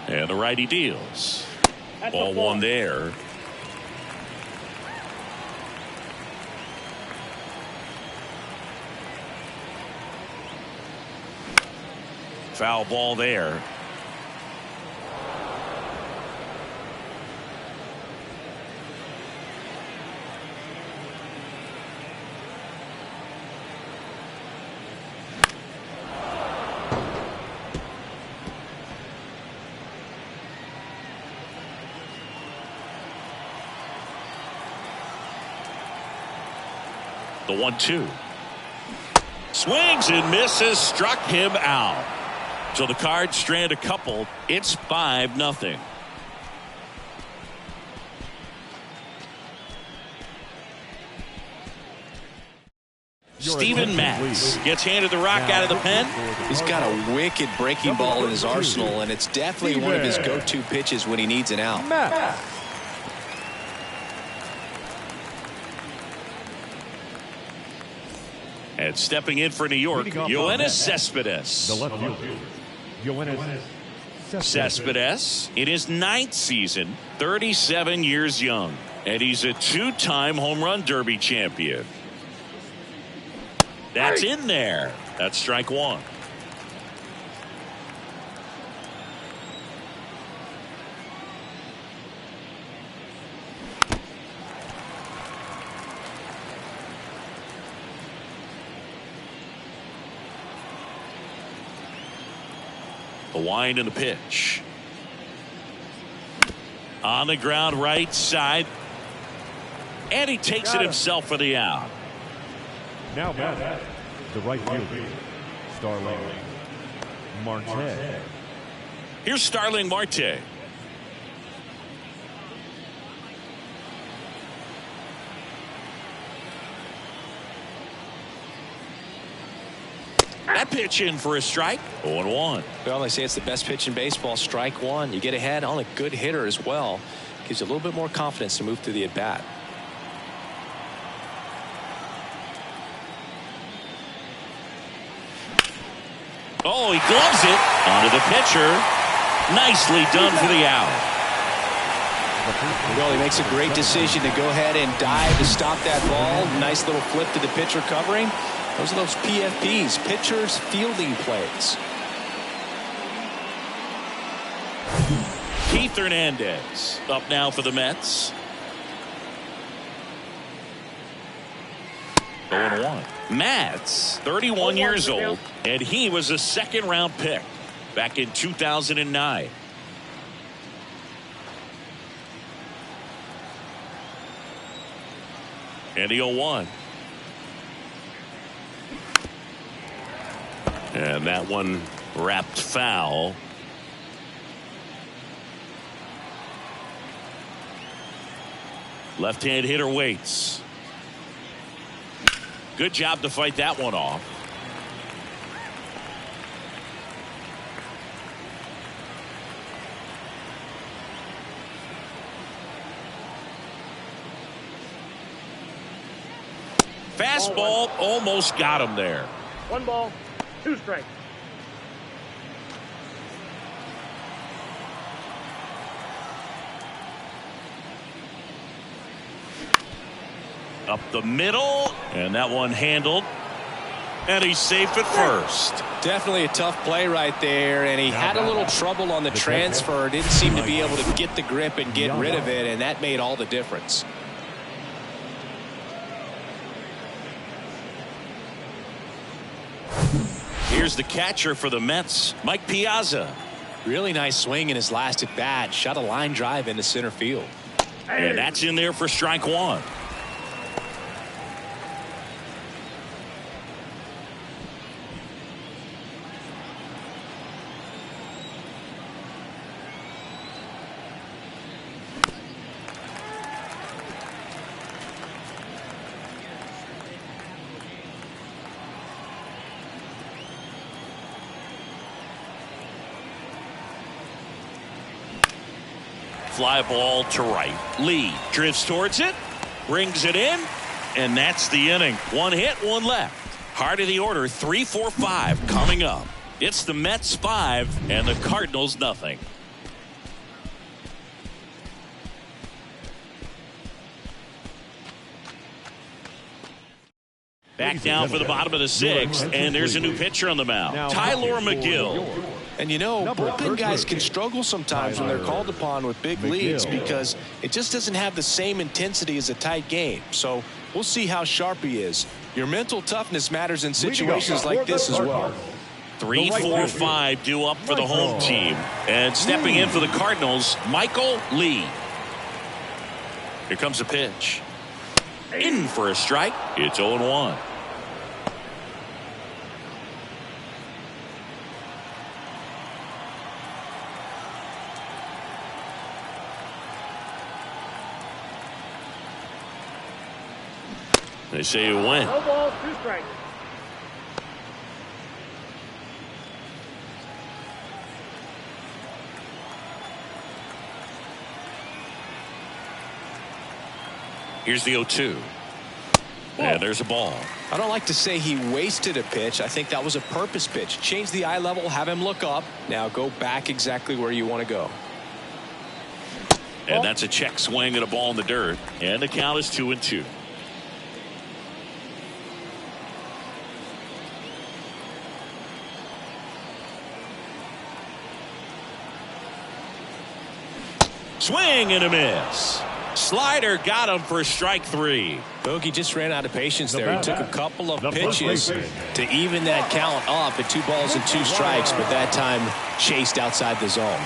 And the righty deals. Ball 1 there. Foul ball there. The 1-2. Swings and misses. Struck him out. So the Cards strand a couple. It's 5-0. Steven Matz gets handed the rock out of the pen. He's got a wicked breaking ball in his arsenal, and it's definitely one of his go-to pitches when he needs an out. And stepping in for New York, Yoenis Cespedes. The left fielder, Yoenis Cespedes in his 9th season, 37 years young, and he's a 2-time home run derby champion. That's in there. That's strike 1. The wind and the pitch. On the ground right side. And he takes it himself for the out. Now back, the right fielder, Starling Marte. Here's Starling Marte. That pitch in for a strike. 0-1. Well, they say it's the best pitch in baseball. Strike one. You get ahead on a good hitter as well. Gives you a little bit more confidence to move through the at bat. Oh, he gloves it onto the pitcher. Nicely done for the out. Well, he makes a great decision to go ahead and dive to stop that ball. Nice little flip to the pitcher covering. Those are those PFPs, pitchers fielding plays. Keith Hernandez up now for the Mets. 0-1. Mets, 31 years old, and he was a second-round pick back in 2009. And the 0-1. And that one wrapped foul. Left-hand hitter waits. Good job to fight that one off. Fastball almost got him there. 1 ball, 2 strikes. Up the middle, and that one handled, and he's safe at first. Definitely a tough play right there, and he had a little trouble on the transfer. Didn't seem to be able to get the grip and get rid of it, and that made all the difference. Here's the catcher for the Mets, Mike Piazza. Really nice swing in his last at bat. Shot a line drive into center field. And that's in there for strike one. Fly ball to right. Lee drifts towards it, brings it in, and that's the inning. 1 hit, 1 left. Heart of the order, 3, 4, 5 coming up. It's the Mets 5 and the Cardinals nothing. Back down for the bottom of the 6th, and there's a new pitcher on the mound, Tyler McGill. And you know, bullpen guys can struggle sometimes when they're called upon with big leads because it just doesn't have the same intensity as a tight game. So we'll see how sharp he is. Your mental toughness matters in situations like this as well. 3, 4, 5 due up for the home team. And stepping in for the Cardinals, Michael Lee. Here comes a pitch. In for a strike. It's 0-1. They say you win. 1 ball, 2 strikes. Here's the 0-2. And there's a ball. I don't like to say he wasted a pitch. I think that was a purpose pitch. Change the eye level, have him look up. Now go back exactly where you want to go. And that's a check swing at a ball in the dirt. And the count is 2-2. Swing and a miss. Slider got him for strike 3. Bogey just ran out of patience there. He took a couple of pitches to even that count up at 2 balls and 2 strikes, but that time chased outside the zone.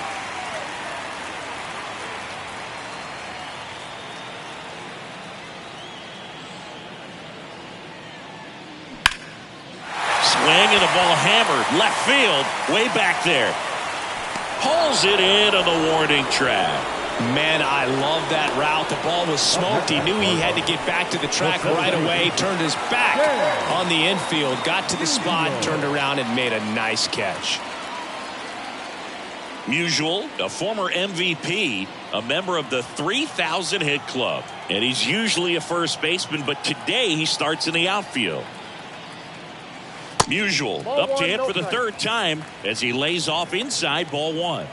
Swing and a ball hammered left field, way back there. Pulls it in on the warning track. Man, I love that route. The ball was smoked. He knew he had to get back to the track right away. Turned his back on the infield. Got to the spot, turned around, and made a nice catch. Musial, a former MVP, a member of the 3,000 hit club. And he's usually a first baseman, but today he starts in the outfield. Musial up to hit for the third time as he lays off inside ball one.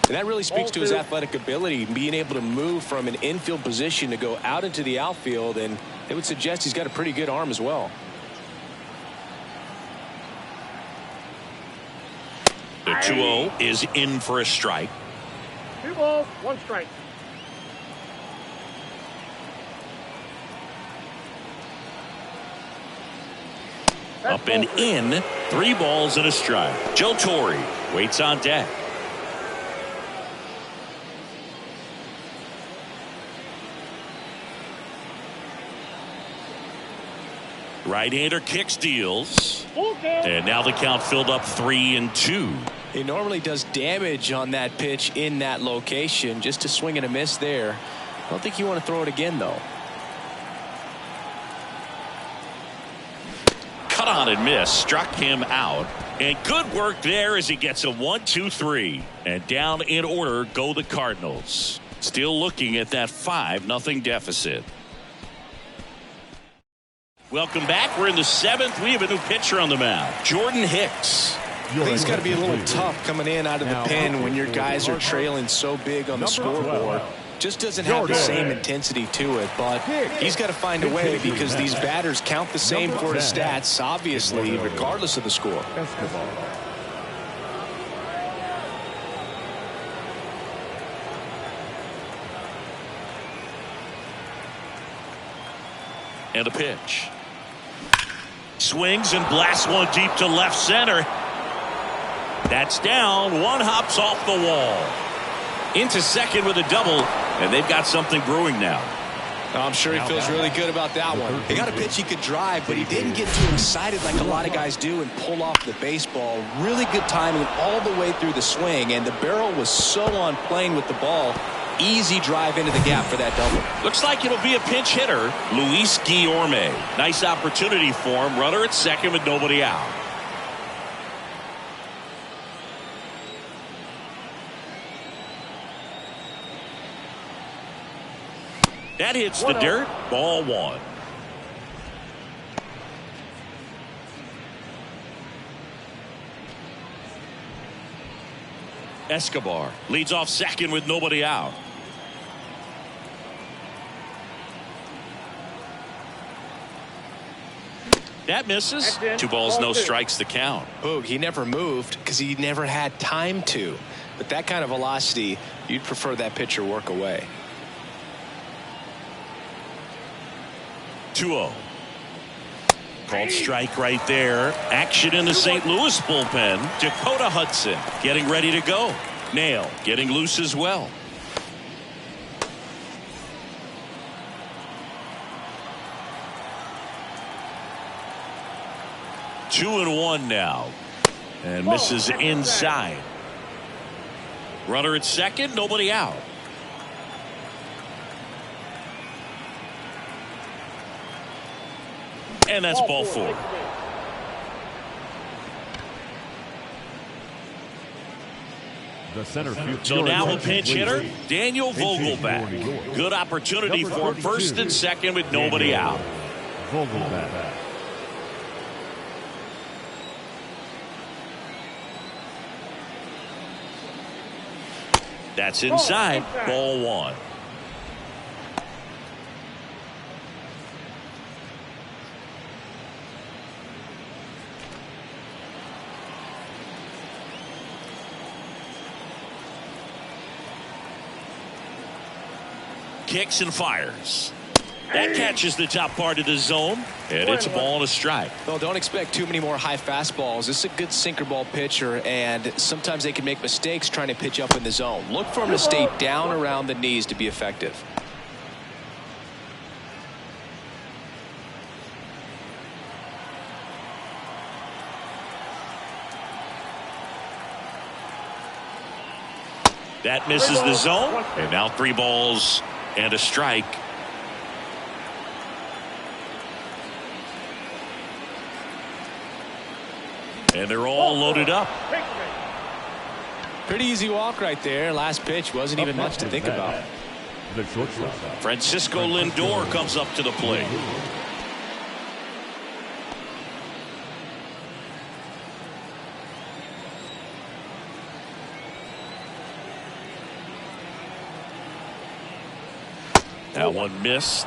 And that really speaks to his athletic ability, being able to move from an infield position to go out into the outfield, and it would suggest he's got a pretty good arm as well. The 2-0 is in for a strike. 2 balls, 1 strike. Up and in, 3 balls and a strike. Joe Torre waits on deck. Right-hander kicks, deals. And now the count filled up 3-2. He normally does damage on that pitch in that location. Just a swing and a miss there. I don't think you want to throw it again, though. Cut on and miss, struck him out. And good work there as he gets a 1-2-3. And down in order go the Cardinals. Still looking at that 5-0 deficit. Welcome back. We're in the 7th. We have a new pitcher on the mound, Jordan Hicks. He's got to be a little tough coming in out of the pen when your guys are trailing so big on the scoreboard. Just doesn't have the same intensity to it, but he's got to find a way because these batters count the same for his stats, obviously, regardless of the score. And a pitch. Swings and blasts one deep to left center. That's down. One hops off the wall. Into second with a double, and they've got something brewing now. I'm sure he feels really good about that one. He got a pitch he could drive, but he didn't get too excited like a lot of guys do and pull off the baseball. Really good timing all the way through the swing, and the barrel was so on plane with the ball. Easy drive into the gap for that double. Looks like it'll be a pinch hitter, Luis Guillorme. Nice opportunity for him. Runner at second with nobody out. That hits the dirt. Ball one. Escobar leads off second with nobody out. That misses. 2 balls, no strikes, the count. Boog, he never moved because he never had time to. With that kind of velocity, you'd prefer that pitcher work away. 2-0. Called strike right there. Action in the St. Louis bullpen. Dakota Hudson getting ready to go. Nail getting loose as well. Two and one now. And misses inside. Runner at second, nobody out. And that's ball 4. The center field. So now a pinch hitter, Daniel Vogelback. Good opportunity for him, first and second with nobody out. Vogelback. That's inside, ball 1. Kicks and fires. That catches the top part of the zone, and it's a ball and a strike. Well, don't expect too many more high fastballs. This is a good sinker ball pitcher, and sometimes they can make mistakes trying to pitch up in the zone. Look for him to stay down around the knees to be effective. That misses the zone. And now 3 balls and a strike. And they're all loaded up. Pretty easy walk right there. Last pitch wasn't even much to think about. The shortstop. Francisco Lindor comes up to the plate. That one missed.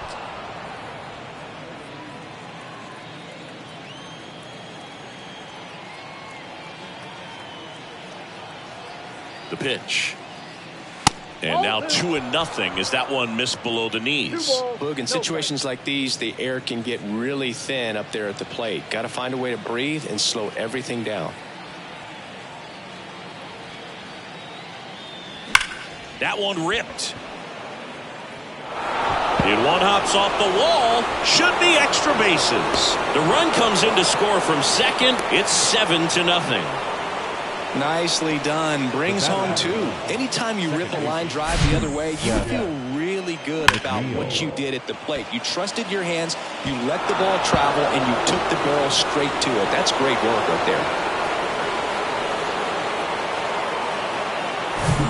The pitch. And now 2-0 as that one missed below the knees. Boog, in situations like these, the air can get really thin up there at the plate. Got to find a way to breathe and slow everything down. That one ripped. And one hops off the wall. Should be extra bases. The run comes in to score from second. It's 7-0. Nicely done. Brings home 2. Anytime you rip a line drive the other way, you feel really good about what you did at the plate. You trusted your hands, you let the ball travel, and you took the barrel straight to it. That's great work right there.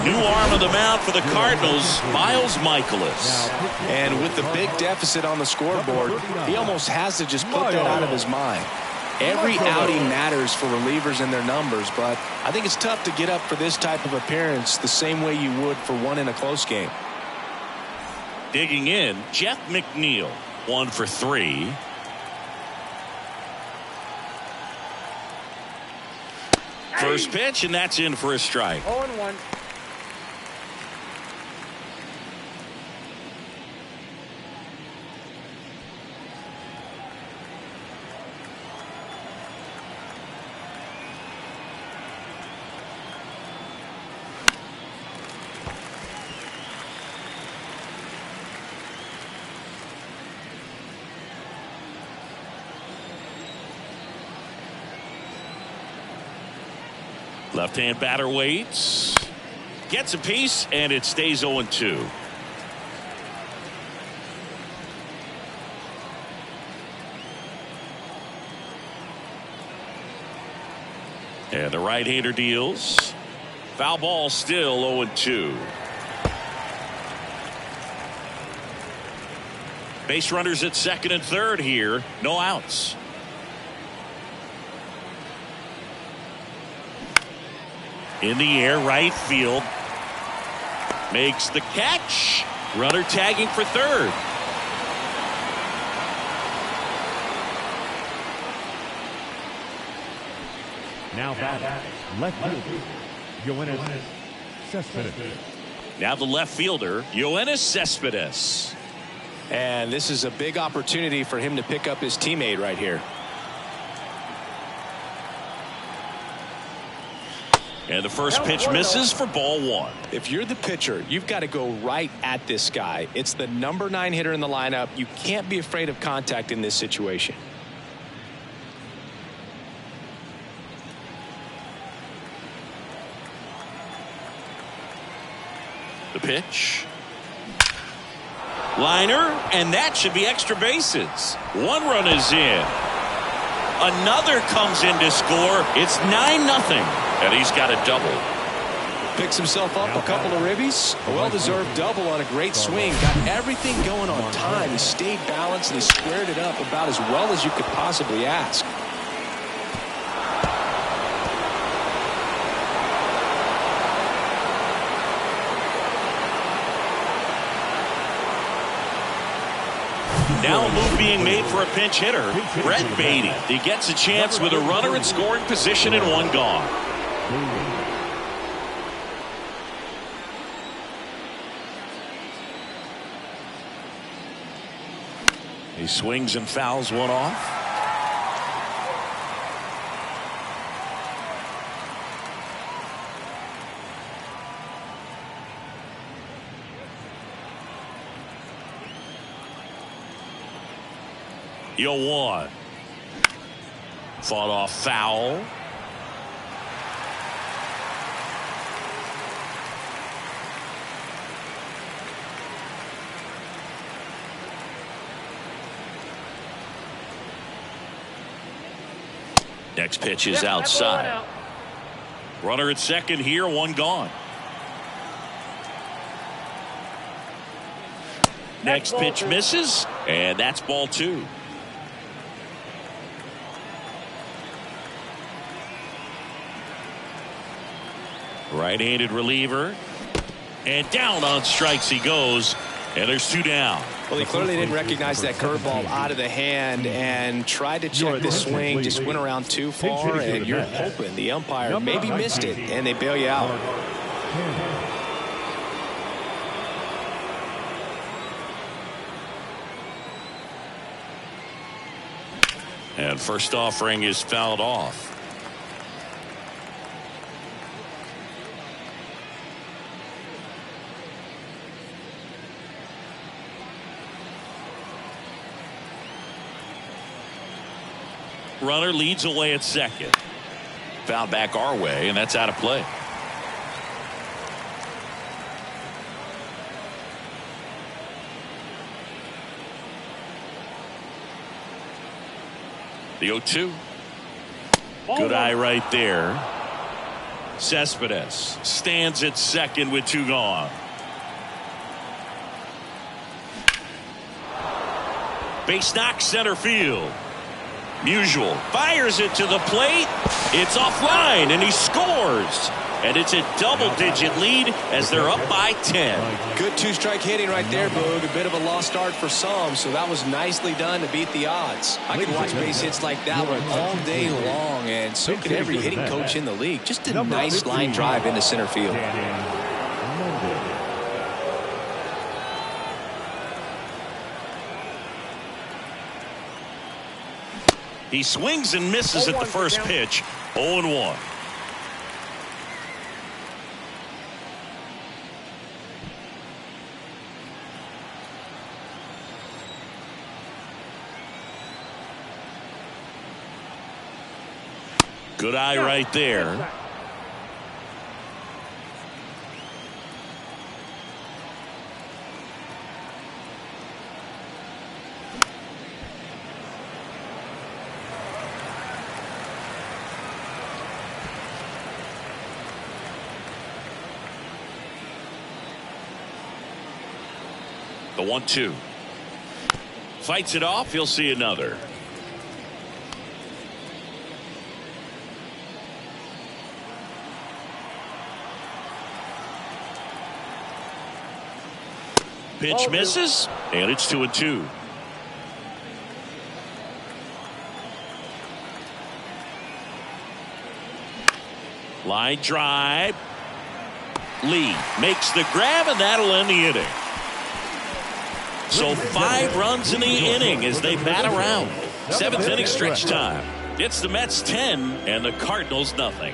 New arm of the mound for the Cardinals, Miles Michaelis. And with the big deficit on the scoreboard, he almost has to just put that out of his mind. Every outing matters for relievers and their numbers, but I think it's tough to get up for this type of appearance the same way you would for one in a close game. Digging in, Jeff McNeil, 1 for 3. First pitch, and that's in for a strike. 0-1. Left-hand batter waits. Gets a piece, and it stays 0-2. And the right-hander deals. Foul ball, still 0-2. Base runners at second and third here. No outs. In the air, right field. Makes the catch. Runner tagging for third. Now batting, left fielder, Yoenis Cespedes. Now the left fielder, Yoenis Cespedes. And this is a big opportunity for him to pick up his teammate right here. And the first pitch misses for ball 1. If you're the pitcher, you've got to go right at this guy. It's the number 9 hitter in the lineup. You can't be afraid of contact in this situation. The pitch. Liner, and that should be extra bases. 1 run is in. Another comes in to score. It's 9-0. And he's got a double. Picks himself up a couple of ribbies. A well-deserved double on a great swing. Got everything going on time. He stayed balanced and he squared it up about as well as you could possibly ask. Now a move being made for a pinch hitter, Brett Beatty. He gets a chance with a runner in scoring position and 1 gone. He swings and fouls one off. Yo, 1. Fought off foul. Next pitch is outside. Runner at second here, one gone. Next pitch misses, and that's ball two. Right-handed reliever, and down on strikes he goes, and there's two down. Well, he clearly didn't recognize that curveball out of the hand and tried to check the swing, just went around too far, and you're hoping the umpire maybe missed it, and they bail you out. And first offering is fouled off. Runner leads away at second. Foul back our way, and that's out of play. The 0-2. Good eye right there. Cespedes stands at second with two gone. Base knock center field. Musial fires it to the plate. It's offline, and he scores. And it's a double-digit lead as they're up by 10. Good two-strike hitting right there, Boog. A bit of a lost start for some, so that was nicely done to beat the odds. I could watch base hits like that one all day long, and so could every hitting coach in the league. Just a nice line drive into center field. He swings and misses at the first pitch. 0-1. Good eye right there. The 1-2. Fights it off. He'll see another. Pitch misses, and it's 2-2. Line drive. Lee makes the grab, and that'll end the inning. So 5 runs in the inning as they bat around. 7th inning stretch time. It's the Mets 10 and the Cardinals nothing.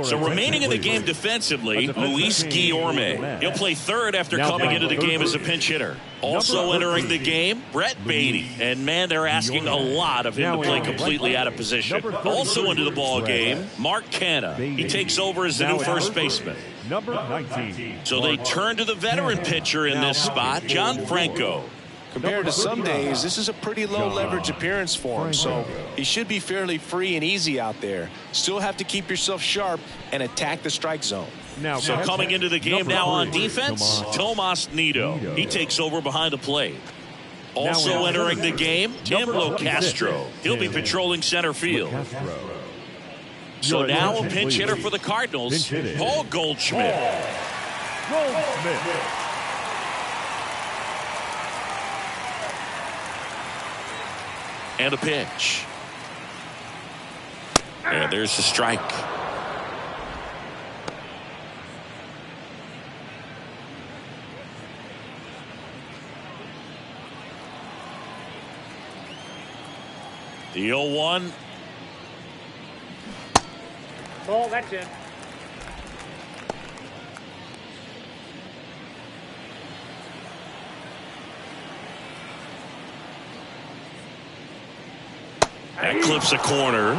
So remaining in the game defensively, Luis Guillorme. He'll play third after coming into the game as a pinch hitter. Also entering the game, Brett Beatty. And man, they're asking a lot of him to play completely out of position. Also into the ball game, Mark Canha. He takes over as the new first baseman. Number 19. So they turn to the veteran pitcher in this spot, John Franco. Compared to some days, this is a pretty low leverage appearance for him, so he should be fairly free and easy out there. Still have to keep yourself sharp and attack the strike zone. So coming into the game now on defense, Tomas Nido. He takes over behind the plate. Also entering the game, Tim Locastro. He'll be patrolling center field. So now a pinch hitter for the Cardinals, Paul Goldschmidt. And a pitch. And there's the strike. The 0-1. Ball, that's in. That clips a corner.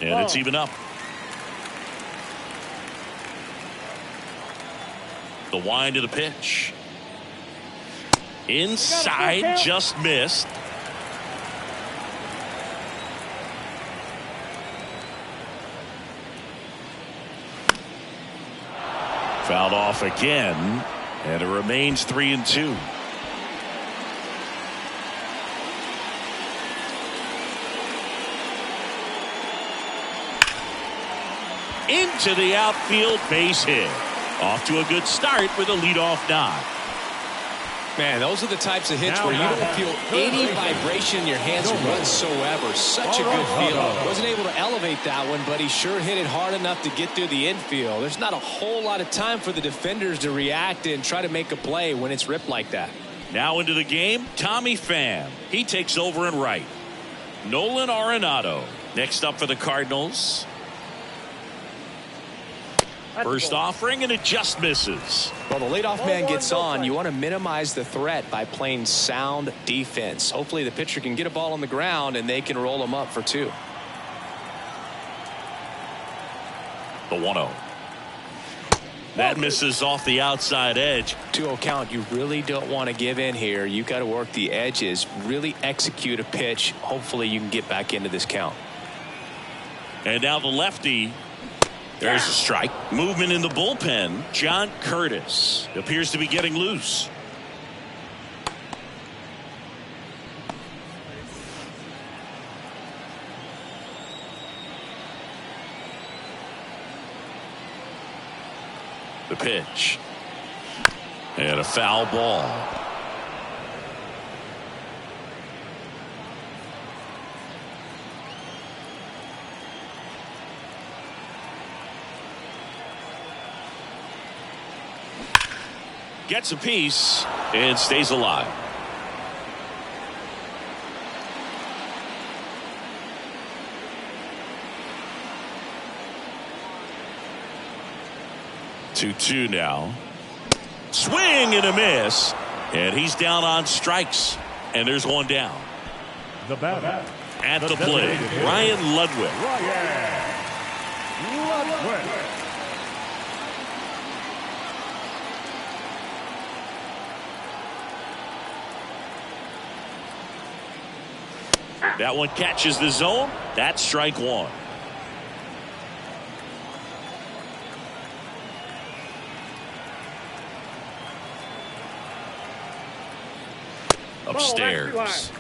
And it's even up. The wind of the pitch. Inside, just missed. Fouled off again, and it remains 3-2. Into the outfield, base hit. Off to a good start with a leadoff knock. Man, those are the types of hits where you don't feel any vibration in your hands whatsoever. Such a good feeling. Wasn't able to elevate that one, but he sure hit it hard enough to get through the infield. There's not a whole lot of time for the defenders to react and try to make a play when it's ripped like that. Now into the game, Tommy Pham. He takes over in right. Nolan Arenado next up for the Cardinals. First offering, and it just misses. Well, the leadoff man gets on. You want to minimize the threat by playing sound defense. Hopefully the pitcher can get a ball on the ground and they can roll him up for 2. The 1-0. That misses off the outside edge. 2-0 count. You really don't want to give in here. You got to work the edges, really execute a pitch. Hopefully you can get back into this count. And now the lefty. There's a strike. Movement in the bullpen. John Curtis appears to be getting loose. The pitch. And a foul ball. Gets a piece and stays alive. Two now. Swing and a miss, and he's down on strikes, and there's one down. The batter At the plate, Ryan Ludwig. That one catches the zone. That's strike 1. Upstairs.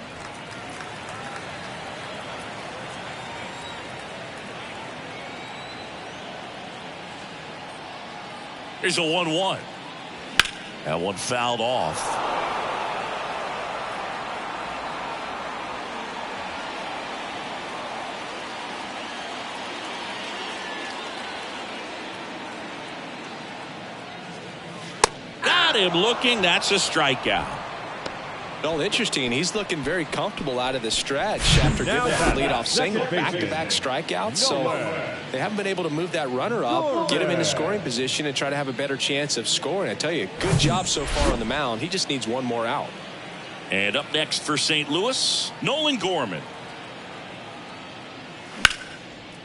Here's a 1-1. That one fouled off. Him looking. That's a strikeout. Well, interesting. He's looking very comfortable out of the stretch after giving that leadoff single. Back-to-back strikeouts. So they haven't been able to move that runner up, get him into scoring position, and try to have a better chance of scoring. I tell you, good job so far on the mound. He just needs one more out. And up next for St. Louis, Nolan Gorman.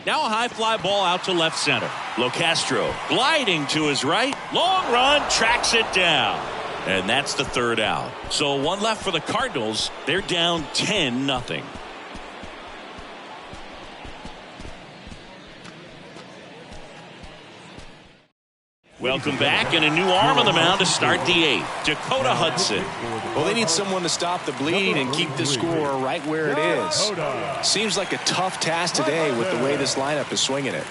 Now a high fly ball out to left center. Locastro gliding to his right. Long run, tracks it down. And that's the third out. So one left for the Cardinals. They're down 10-0. Welcome back, and a new arm on the mound to start the 8th. Dakota Hudson. Well, they need someone to stop the bleed and keep the score right where it is. Seems like a tough task today with the way this lineup is swinging it.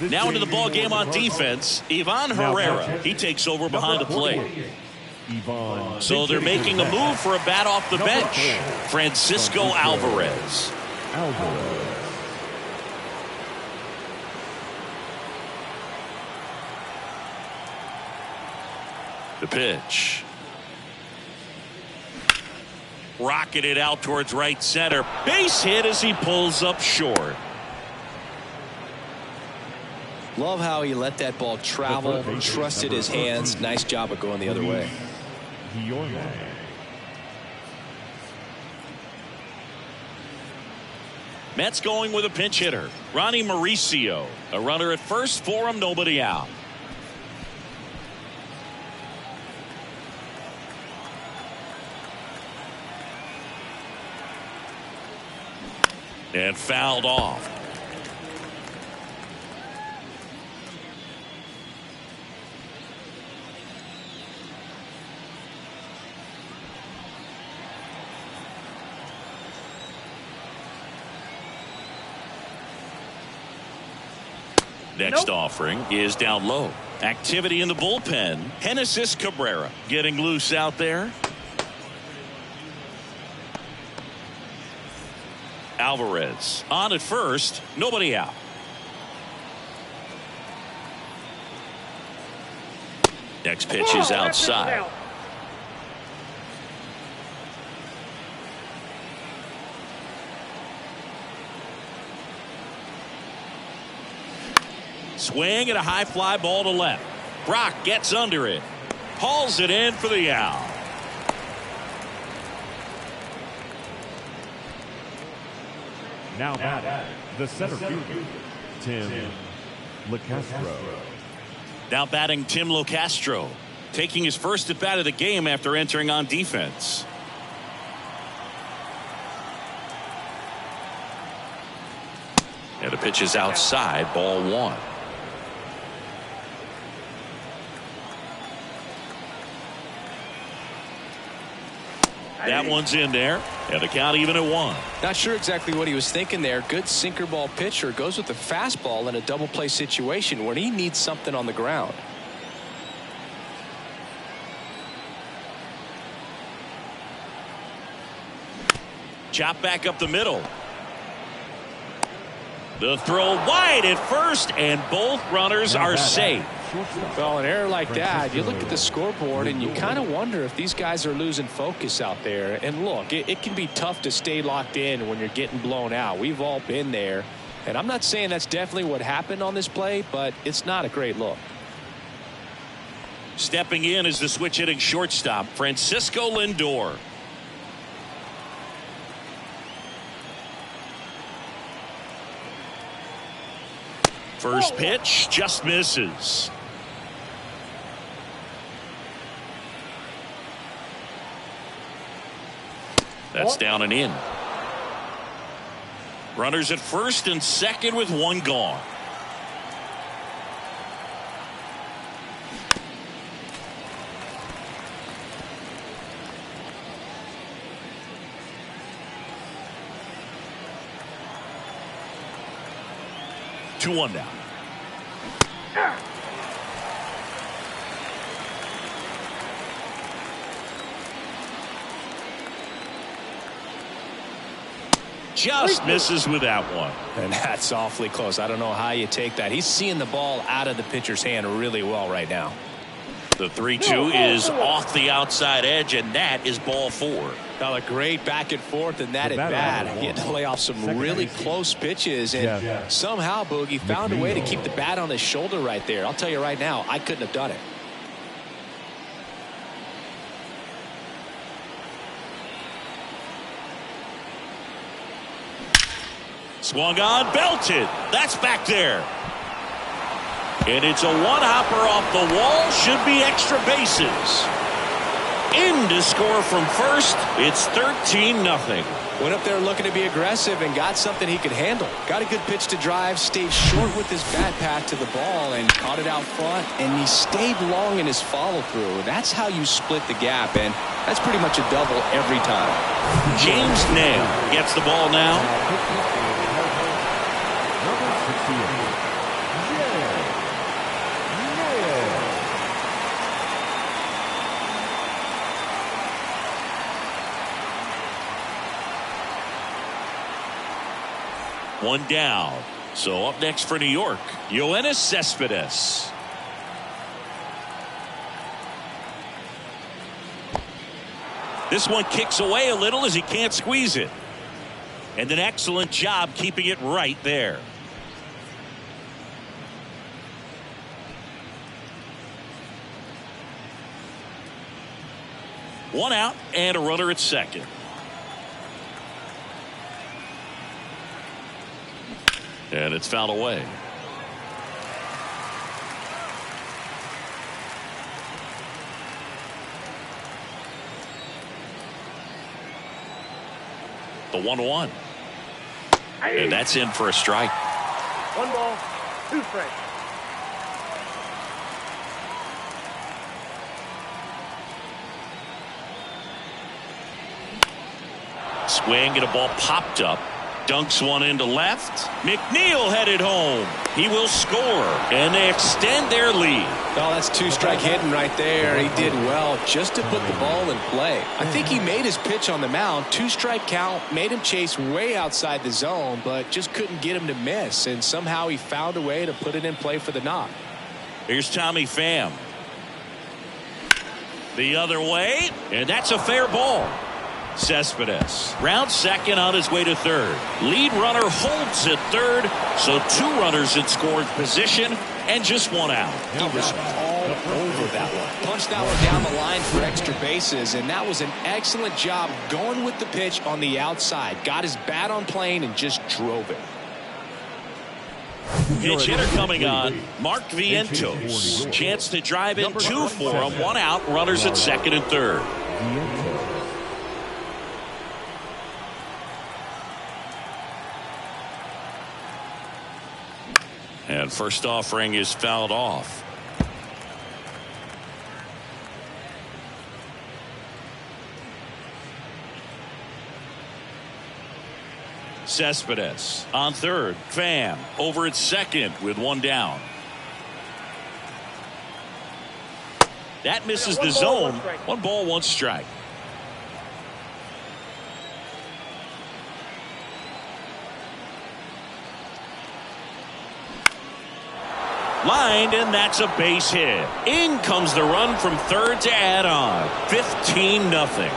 Now into the ball game on defense, Ivan Herrera. He takes over behind the plate. So they're making a move for a bat off the bench. Francisco Alvarez. The pitch. Rocketed out towards right center. Base hit as he pulls up short. Love how he let that ball travel, trusted his hands. Nice job of going the other way. Mets going with a pinch hitter. Ronnie Mauricio. A runner at first for him, nobody out. And fouled off. Next offering is down low. Activity in the bullpen. Genesis Cabrera getting loose out there. Alvarez on at first. Nobody out. Next pitch is outside. Swing and a high fly ball to left. Brock gets under it. Hauls it in for the out. Now batting, the center fielder, Tim LeCastro. Now batting Tim LeCastro, taking his first at bat of the game after entering on defense. And the pitch is outside, ball one. That one's in there, and the count even at one. Not sure exactly what he was thinking there. Good sinker ball pitcher goes with the fastball in a double play situation when he needs something on the ground. Chop back up the middle. The throw wide at first, and both runners are safe. Well, an error like that, you look at the scoreboard and you kind of wonder if these guys are losing focus out there. And look, it can be tough to stay locked in when you're getting blown out. We've all been there. And I'm not saying that's definitely what happened on this play, but it's not a great look. Stepping in is the switch hitting shortstop, Francisco Lindor. First pitch just misses. That's down and in. Runners at first and second with one gone. Two one down. Just misses with that one. And that's awfully close. I don't know how you take that. He's seeing the ball out of the pitcher's hand really well right now. The 3-2 is off the outside edge, and that is ball four. Now a great back and forth, and that at bat. He had to lay off some really close pitches, and somehow Boogie found a way to keep the bat on his shoulder right there. I'll tell you right now, I couldn't have done it. Swung on, belted. That's back there. And it's a one-hopper off the wall. Should be extra bases. In to score from first. It's 13-0. Went up there looking to be aggressive and got something he could handle. Got a good pitch to drive, stayed short with his bat path to the ball, and caught it out front. And he stayed long in his follow-through. That's how you split the gap, and that's pretty much a double every time. James Nail gets the ball now. One down. So up next for New York, Yoenis Cespedes. This one kicks away a little as he can't squeeze it. And an excellent job keeping it right there. One out and a runner at second. And it's fouled away. The 1-1. And that's in for a strike. 1 ball, 2 strikes. Swing and a ball popped up. Dunks one into left. McNeil headed home. He will score, and they extend their lead. Oh, that's 2-strike hitting right there. He did well just to put the ball in play. I think he made his pitch on the mound. 2-strike count, made him chase way outside the zone, but just couldn't get him to miss, and somehow he found a way to put it in play for the knock. Here's Tommy Pham. The other way, and that's a fair ball. Cespedes rounds second on his way to third. Lead runner holds at third, so 2 runners in scoring position and just 1 out. He was all over that one. Punched that one down the line for extra bases, and that was an excellent job going with the pitch on the outside. Got his bat on plane and just drove it. Pitch hitter coming on, Mark Vientos. Chance to drive in 2 for him. 1 out, runners at second and third. And first offering is fouled off. Cespedes on third. Pham over at second with 1 down. That misses the zone. 1 ball, 1 strike. Lined, and that's a base hit. In comes the run from third to add on. 15-0.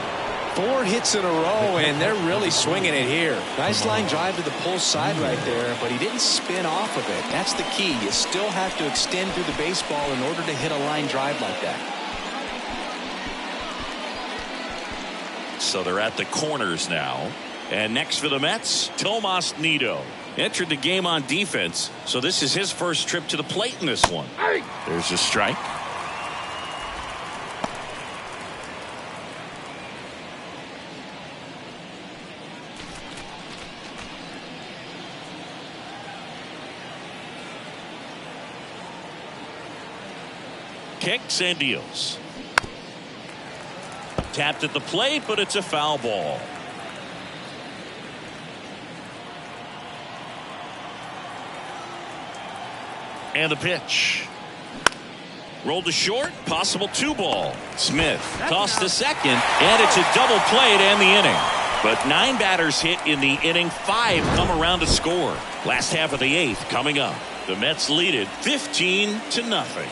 4 hits in a row, and they're really swinging it here. Nice line drive to the pull side right there, but he didn't spin off of it. That's the key. You still have to extend through the baseball in order to hit a line drive like that. So they're at the corners now. And next for the Mets, Tomas Nido. Entered the game on defense, so this is his first trip to the plate in this one. There's a strike. Kicks and deals. Tapped at the plate, but it's a foul ball. And the pitch. Rolled to short, possible 2 ball. Smith tossed to second, and it's a double play to end the inning. But 9 batters hit in the inning, 5 come around to score. Last half of the 8th coming up. The Mets lead it 15-0.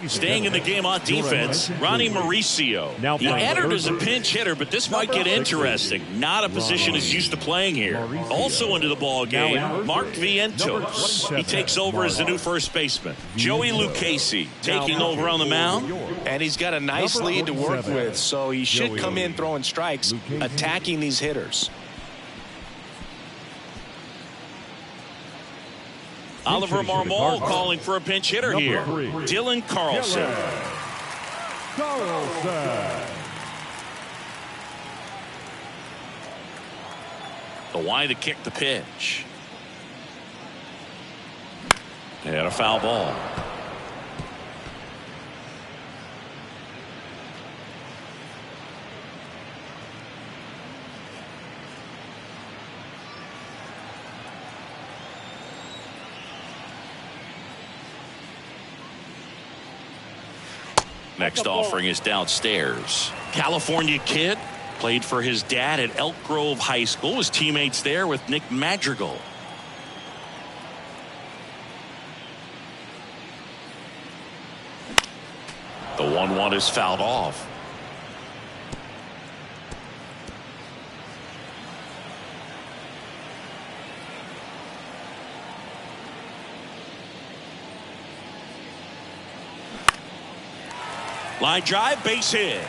Staying in the game on defense, Ronnie Mauricio. He entered as a pinch hitter, but this might get interesting. Not a position he's used to playing here. Also into the ball game, Mark Vientos. He takes over as the new first baseman. Joey Lucchesi taking over on the mound. And he's got a nice lead to work with, so he should come in throwing strikes, attacking these hitters. Oliver Marmol calling for a pinch hitter here. Dylan Carlson. The wide to kick the pitch. And a foul ball. Next offering is downstairs. California kid, played for his dad at Elk Grove High School. His teammates there with Nick Madrigal. The 1-1 is fouled off. Line drive, base hit.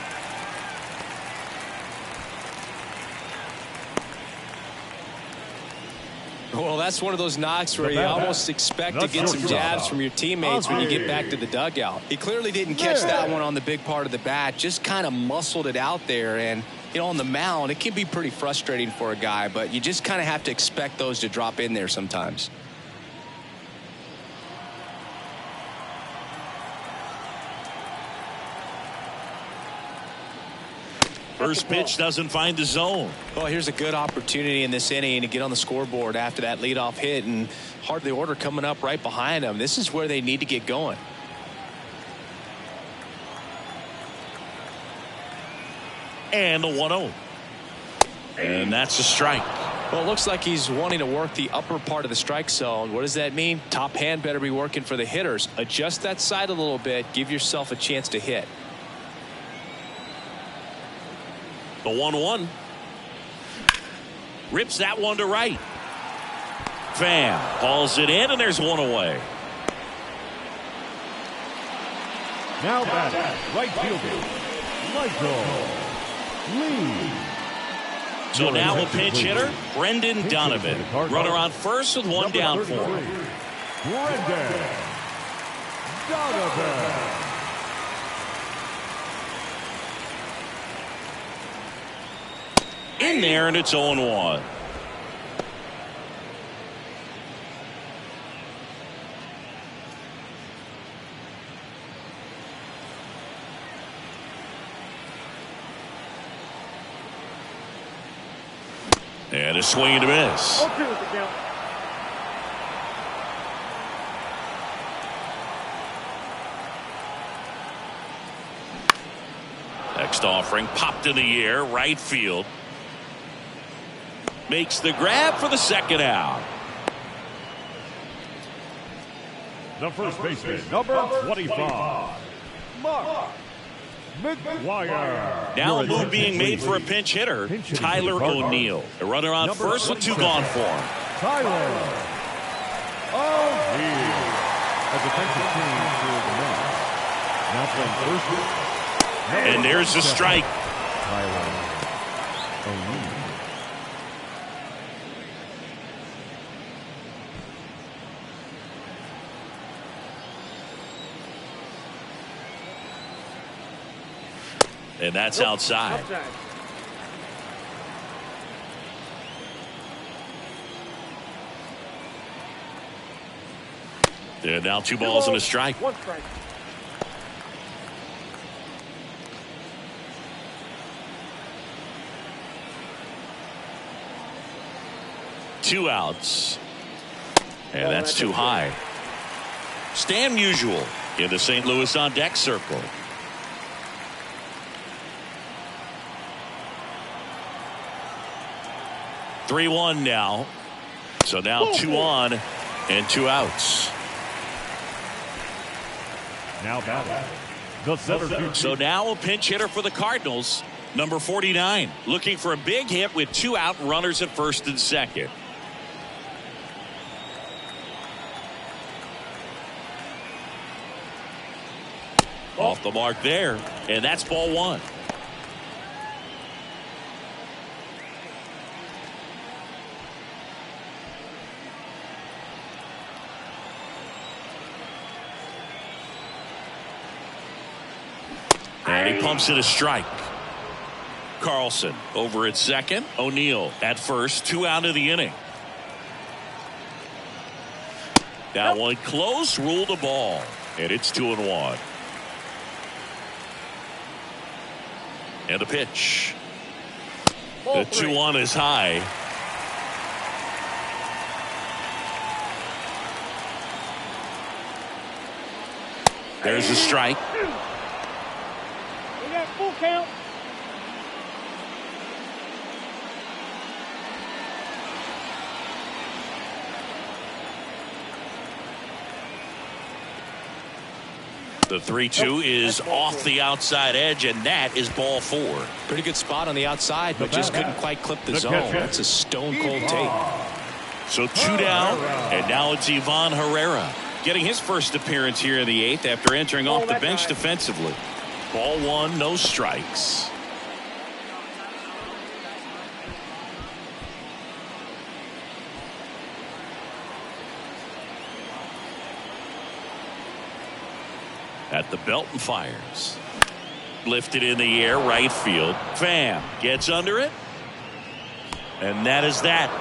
Well, that's one of those knocks where you almost expect to get some jabs from your teammates when you get back to the dugout. He clearly didn't catch that one on the big part of the bat, just kind of muscled it out there. And, you know, on the mound, it can be pretty frustrating for a guy, but you just kind of have to expect those to drop in there sometimes. First pitch doesn't find the zone. Well, here's a good opportunity in this inning to get on the scoreboard after that leadoff hit, and heart of the order coming up right behind them. This is where they need to get going. And the 1-0. And that's a strike. Well, it looks like he's wanting to work the upper part of the strike zone. What does that mean? Top hand better be working for the hitters. Adjust that side a little bit. Give yourself a chance to hit. The 1-1. Rips that one to right. Pham hauls it in, and there's one away. Now batting, right fielder, Michael Lee. So now a pinch hitter, Brendan Donovan. Runner on first with one down for him. Brendan Donovan. In there, and it's 0-1. And a swing and a miss. Okay with the count. Next offering popped in the air, right field. Makes the grab for the second out. The first baseman, number 25, Mark McGuire. Now a move being made for a pinch hitter, Tyler O'Neill. A runner on first with two gone for him. Tyler O'Neill. A defensive change for the Mets. Now playing first. And there's a strike. Tyler O'Neill. And that's outside. And now two balls and a strike. One strike. Two outs. And that's too high. Stan Musial in the St. Louis on deck circle. Three-1 now. So now 2 on and 2 outs. Now batting, the center field. So now a pinch hitter for the Cardinals, number 49, looking for a big hit with 2 out, runners at first and second. Off the mark there, and that's ball 1. And he pumps it a strike. Carlson over at second. O'Neill at first. 2 out of the inning. That one close. Ruled a ball. And it's 2-1. And a pitch. The 2-1 is high. There's a strike. We got full count. The 3-2 is off the outside edge, and that is ball 4. Pretty good spot on the outside, but just couldn't quite clip the zone. That's a stone cold take. So 2 down, and now it's Ivan Herrera getting his first appearance here in the 8th after entering off the bench defensively. Ball 1, no strikes. At the belt and fires. Lifted in the air, right field. Pham gets under it. And that is that.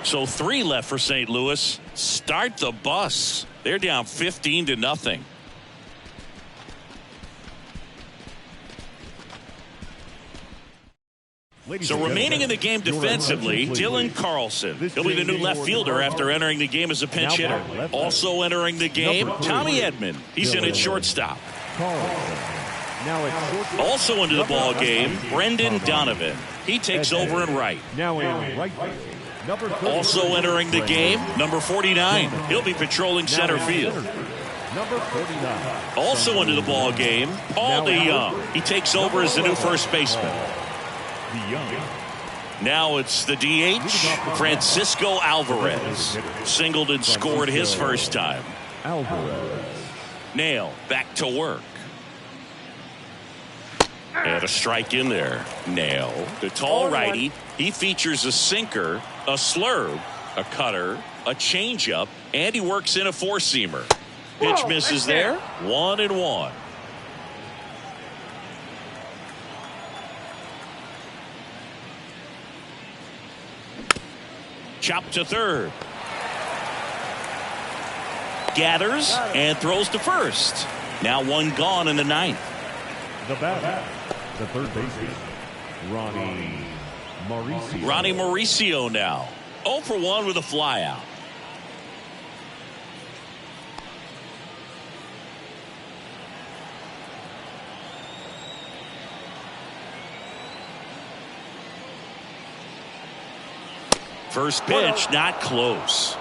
So 3 left for St. Louis. Start the bus. They're down 15-0. So remaining in the game defensively, Dylan Carlson. He'll be the new left fielder after entering the game as a pinch hitter. Also entering the game, Tommy Edman. He's in at shortstop. Also into the ball game, Brendan Donovan. He takes over in right. Now in right field. Also entering the game, number 49. He'll be patrolling center field. Number 49. Also into the ball game, Paul DeYoung. He takes over as the new first baseman. Now it's the DH, Francisco Alvarez. Singled and scored his first time. Alvarez. Nail back to work. And a strike in there. Nail. The tall righty. He features a sinker, a slurve, a cutter, a changeup, and he works in a four-seamer. Pitch misses there. 1-1. Chop to third. Gathers and throws to first. Now 1 gone in the 9th. The batter, the third baseman, Ronnie Mauricio. Ronnie Mauricio now. 0 for 1 with a flyout. First pitch, not close.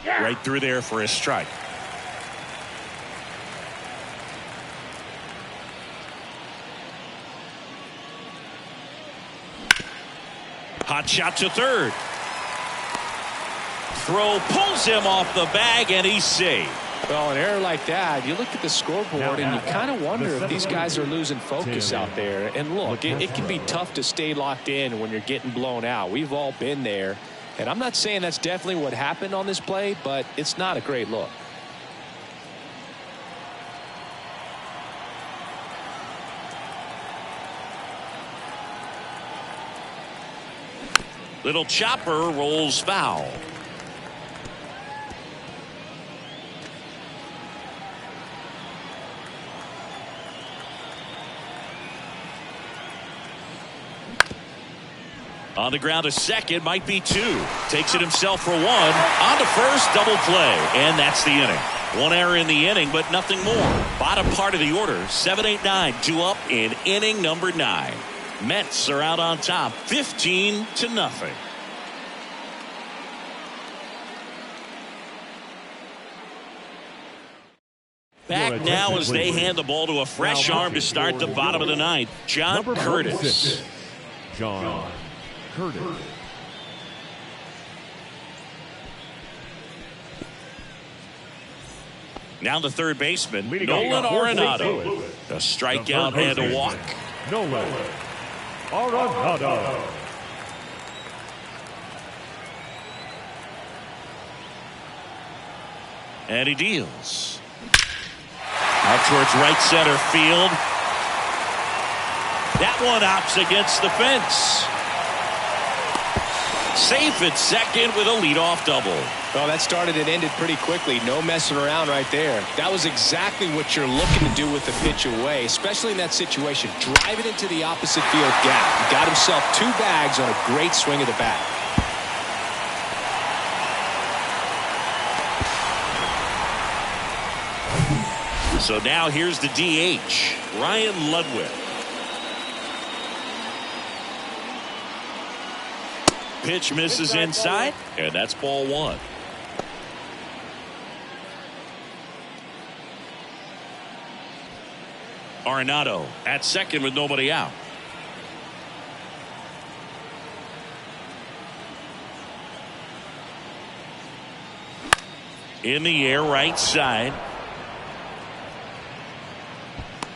Right through there for a strike. Hot shot to third. Throw pulls him off the bag and he's safe. Well, an error like that, you look at the scoreboard and you kind of wonder if these guys are losing focus out there. And look, it can be tough to stay locked in when you're getting blown out. We've all been there. And I'm not saying that's definitely what happened on this play, but it's not a great look. Little chopper rolls foul. On the ground to second, might be 2. Takes it himself for 1. On to first, double play. And that's the inning. 1 error in the inning, but nothing more. Bottom part of the order, 7-8-9, 2 up in inning number 9. Mets are out on top, 15-0. Back now as they hand the ball to a fresh arm to start the bottom of the 9th. John Curtis. John Curtis. Now the third baseman, Nolan Arenado. A strikeout and a walk. Nolan Arenado. And he deals. Out towards right center field. That one opts against the fence. Safe at second with a leadoff double. Well, that started and ended pretty quickly. No messing around right there. That was exactly what you're looking to do with the pitch away, especially in that situation. Drive it into the opposite field gap. He got himself 2 bags on a great swing of the bat. So now here's the DH, Ryan Ludwig. Pitch misses inside, and that's ball 1. Arenado at second with nobody out. In the air, right side.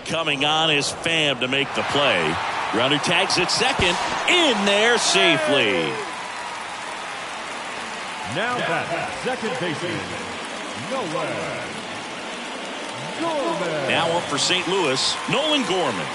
Coming on is Pham to make the play. Runner tags at second. In there safely. Now back, second baseman, Nolan Gorman. Now up for St. Louis, Nolan Gorman.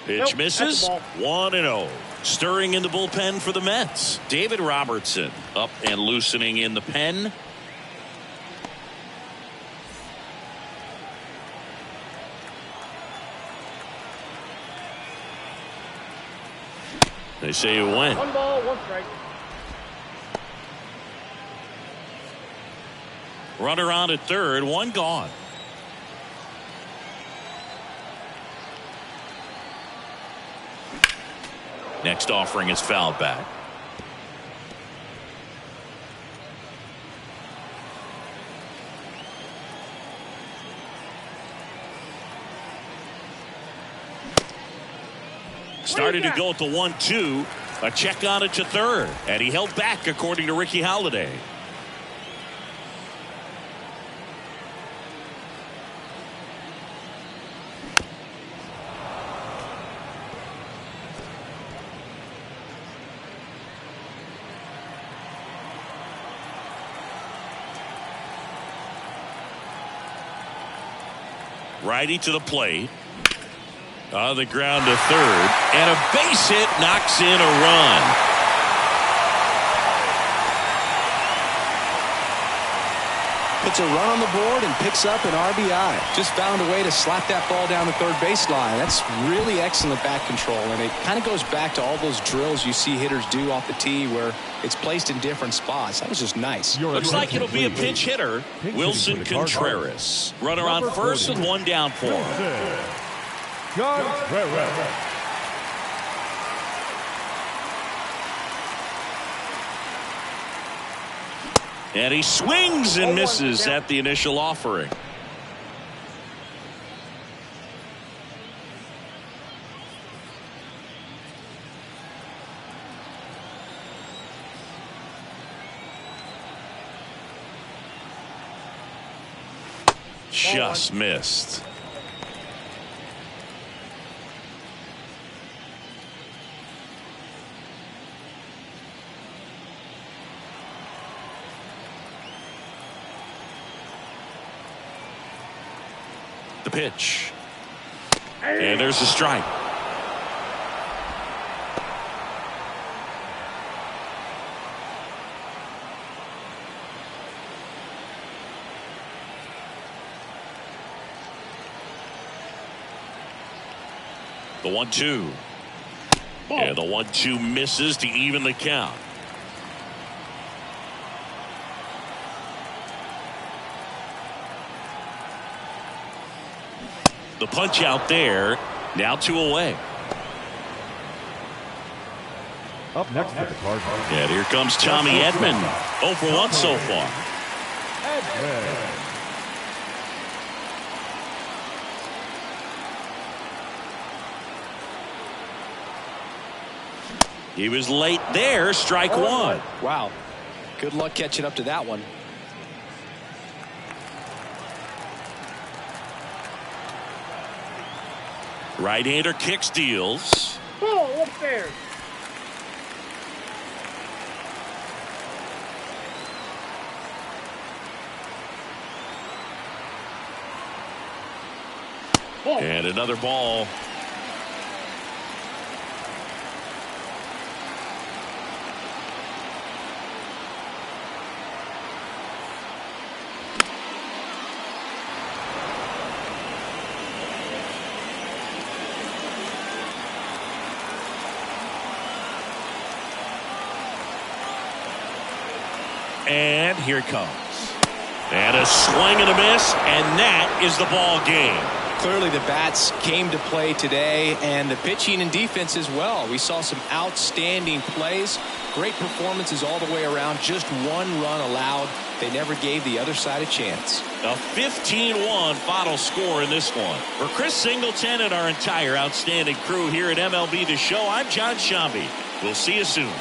Pitch misses. 1-0. Stirring in the bullpen for the Mets. David Robertson up and loosening in the pen. They say you win. 1 ball, 1 strike. Runner on at third, 1 gone. Next offering is fouled back. Started to go at the 1-2. A check on it to third. And he held back, according to Ricky Halladay. Righty to the plate. On the ground to third. And a base hit knocks in a run. Puts a run on the board and picks up an RBI. Just found a way to slap that ball down the third baseline. That's really excellent bat control, and it kind of goes back to all those drills you see hitters do off the tee where it's placed in different spots. That was just nice. Looks like it'll be a pinch hitter. Wilson Contreras. Runner on first and 1 down for him. Contreras. And he swings and misses at the initial offering. Just missed. The pitch. And there's the strike. The 1-2. And the 1-2 misses to even the count. The punch out there. Now 2 away. Up next for the Cardinals. And here comes Tommy Edman. 0 for 1 so far. Edman. He was late there. Strike 1. Wow. Good luck catching up to that one. Right-hander kicks, deals. Ball upstairs. And another ball. And here it comes. And a swing and a miss, and that is the ball game. Clearly the bats came to play today, and the pitching and defense as well. We saw some outstanding plays, great performances all the way around. Just 1 run allowed. They never gave the other side a chance. A 15-1 final score in this one. For Chris Singleton and our entire outstanding crew here at MLB The Show, I'm John Shambi. We'll see you soon.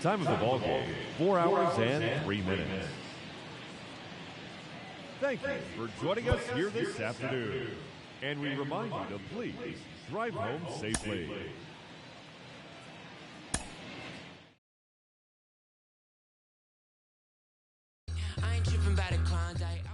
Time of the ball game, 4 hours and 3 minutes. Thank you for joining us here this afternoon. And we remind you to please drive home safely. I ain't tripping by the Klondike.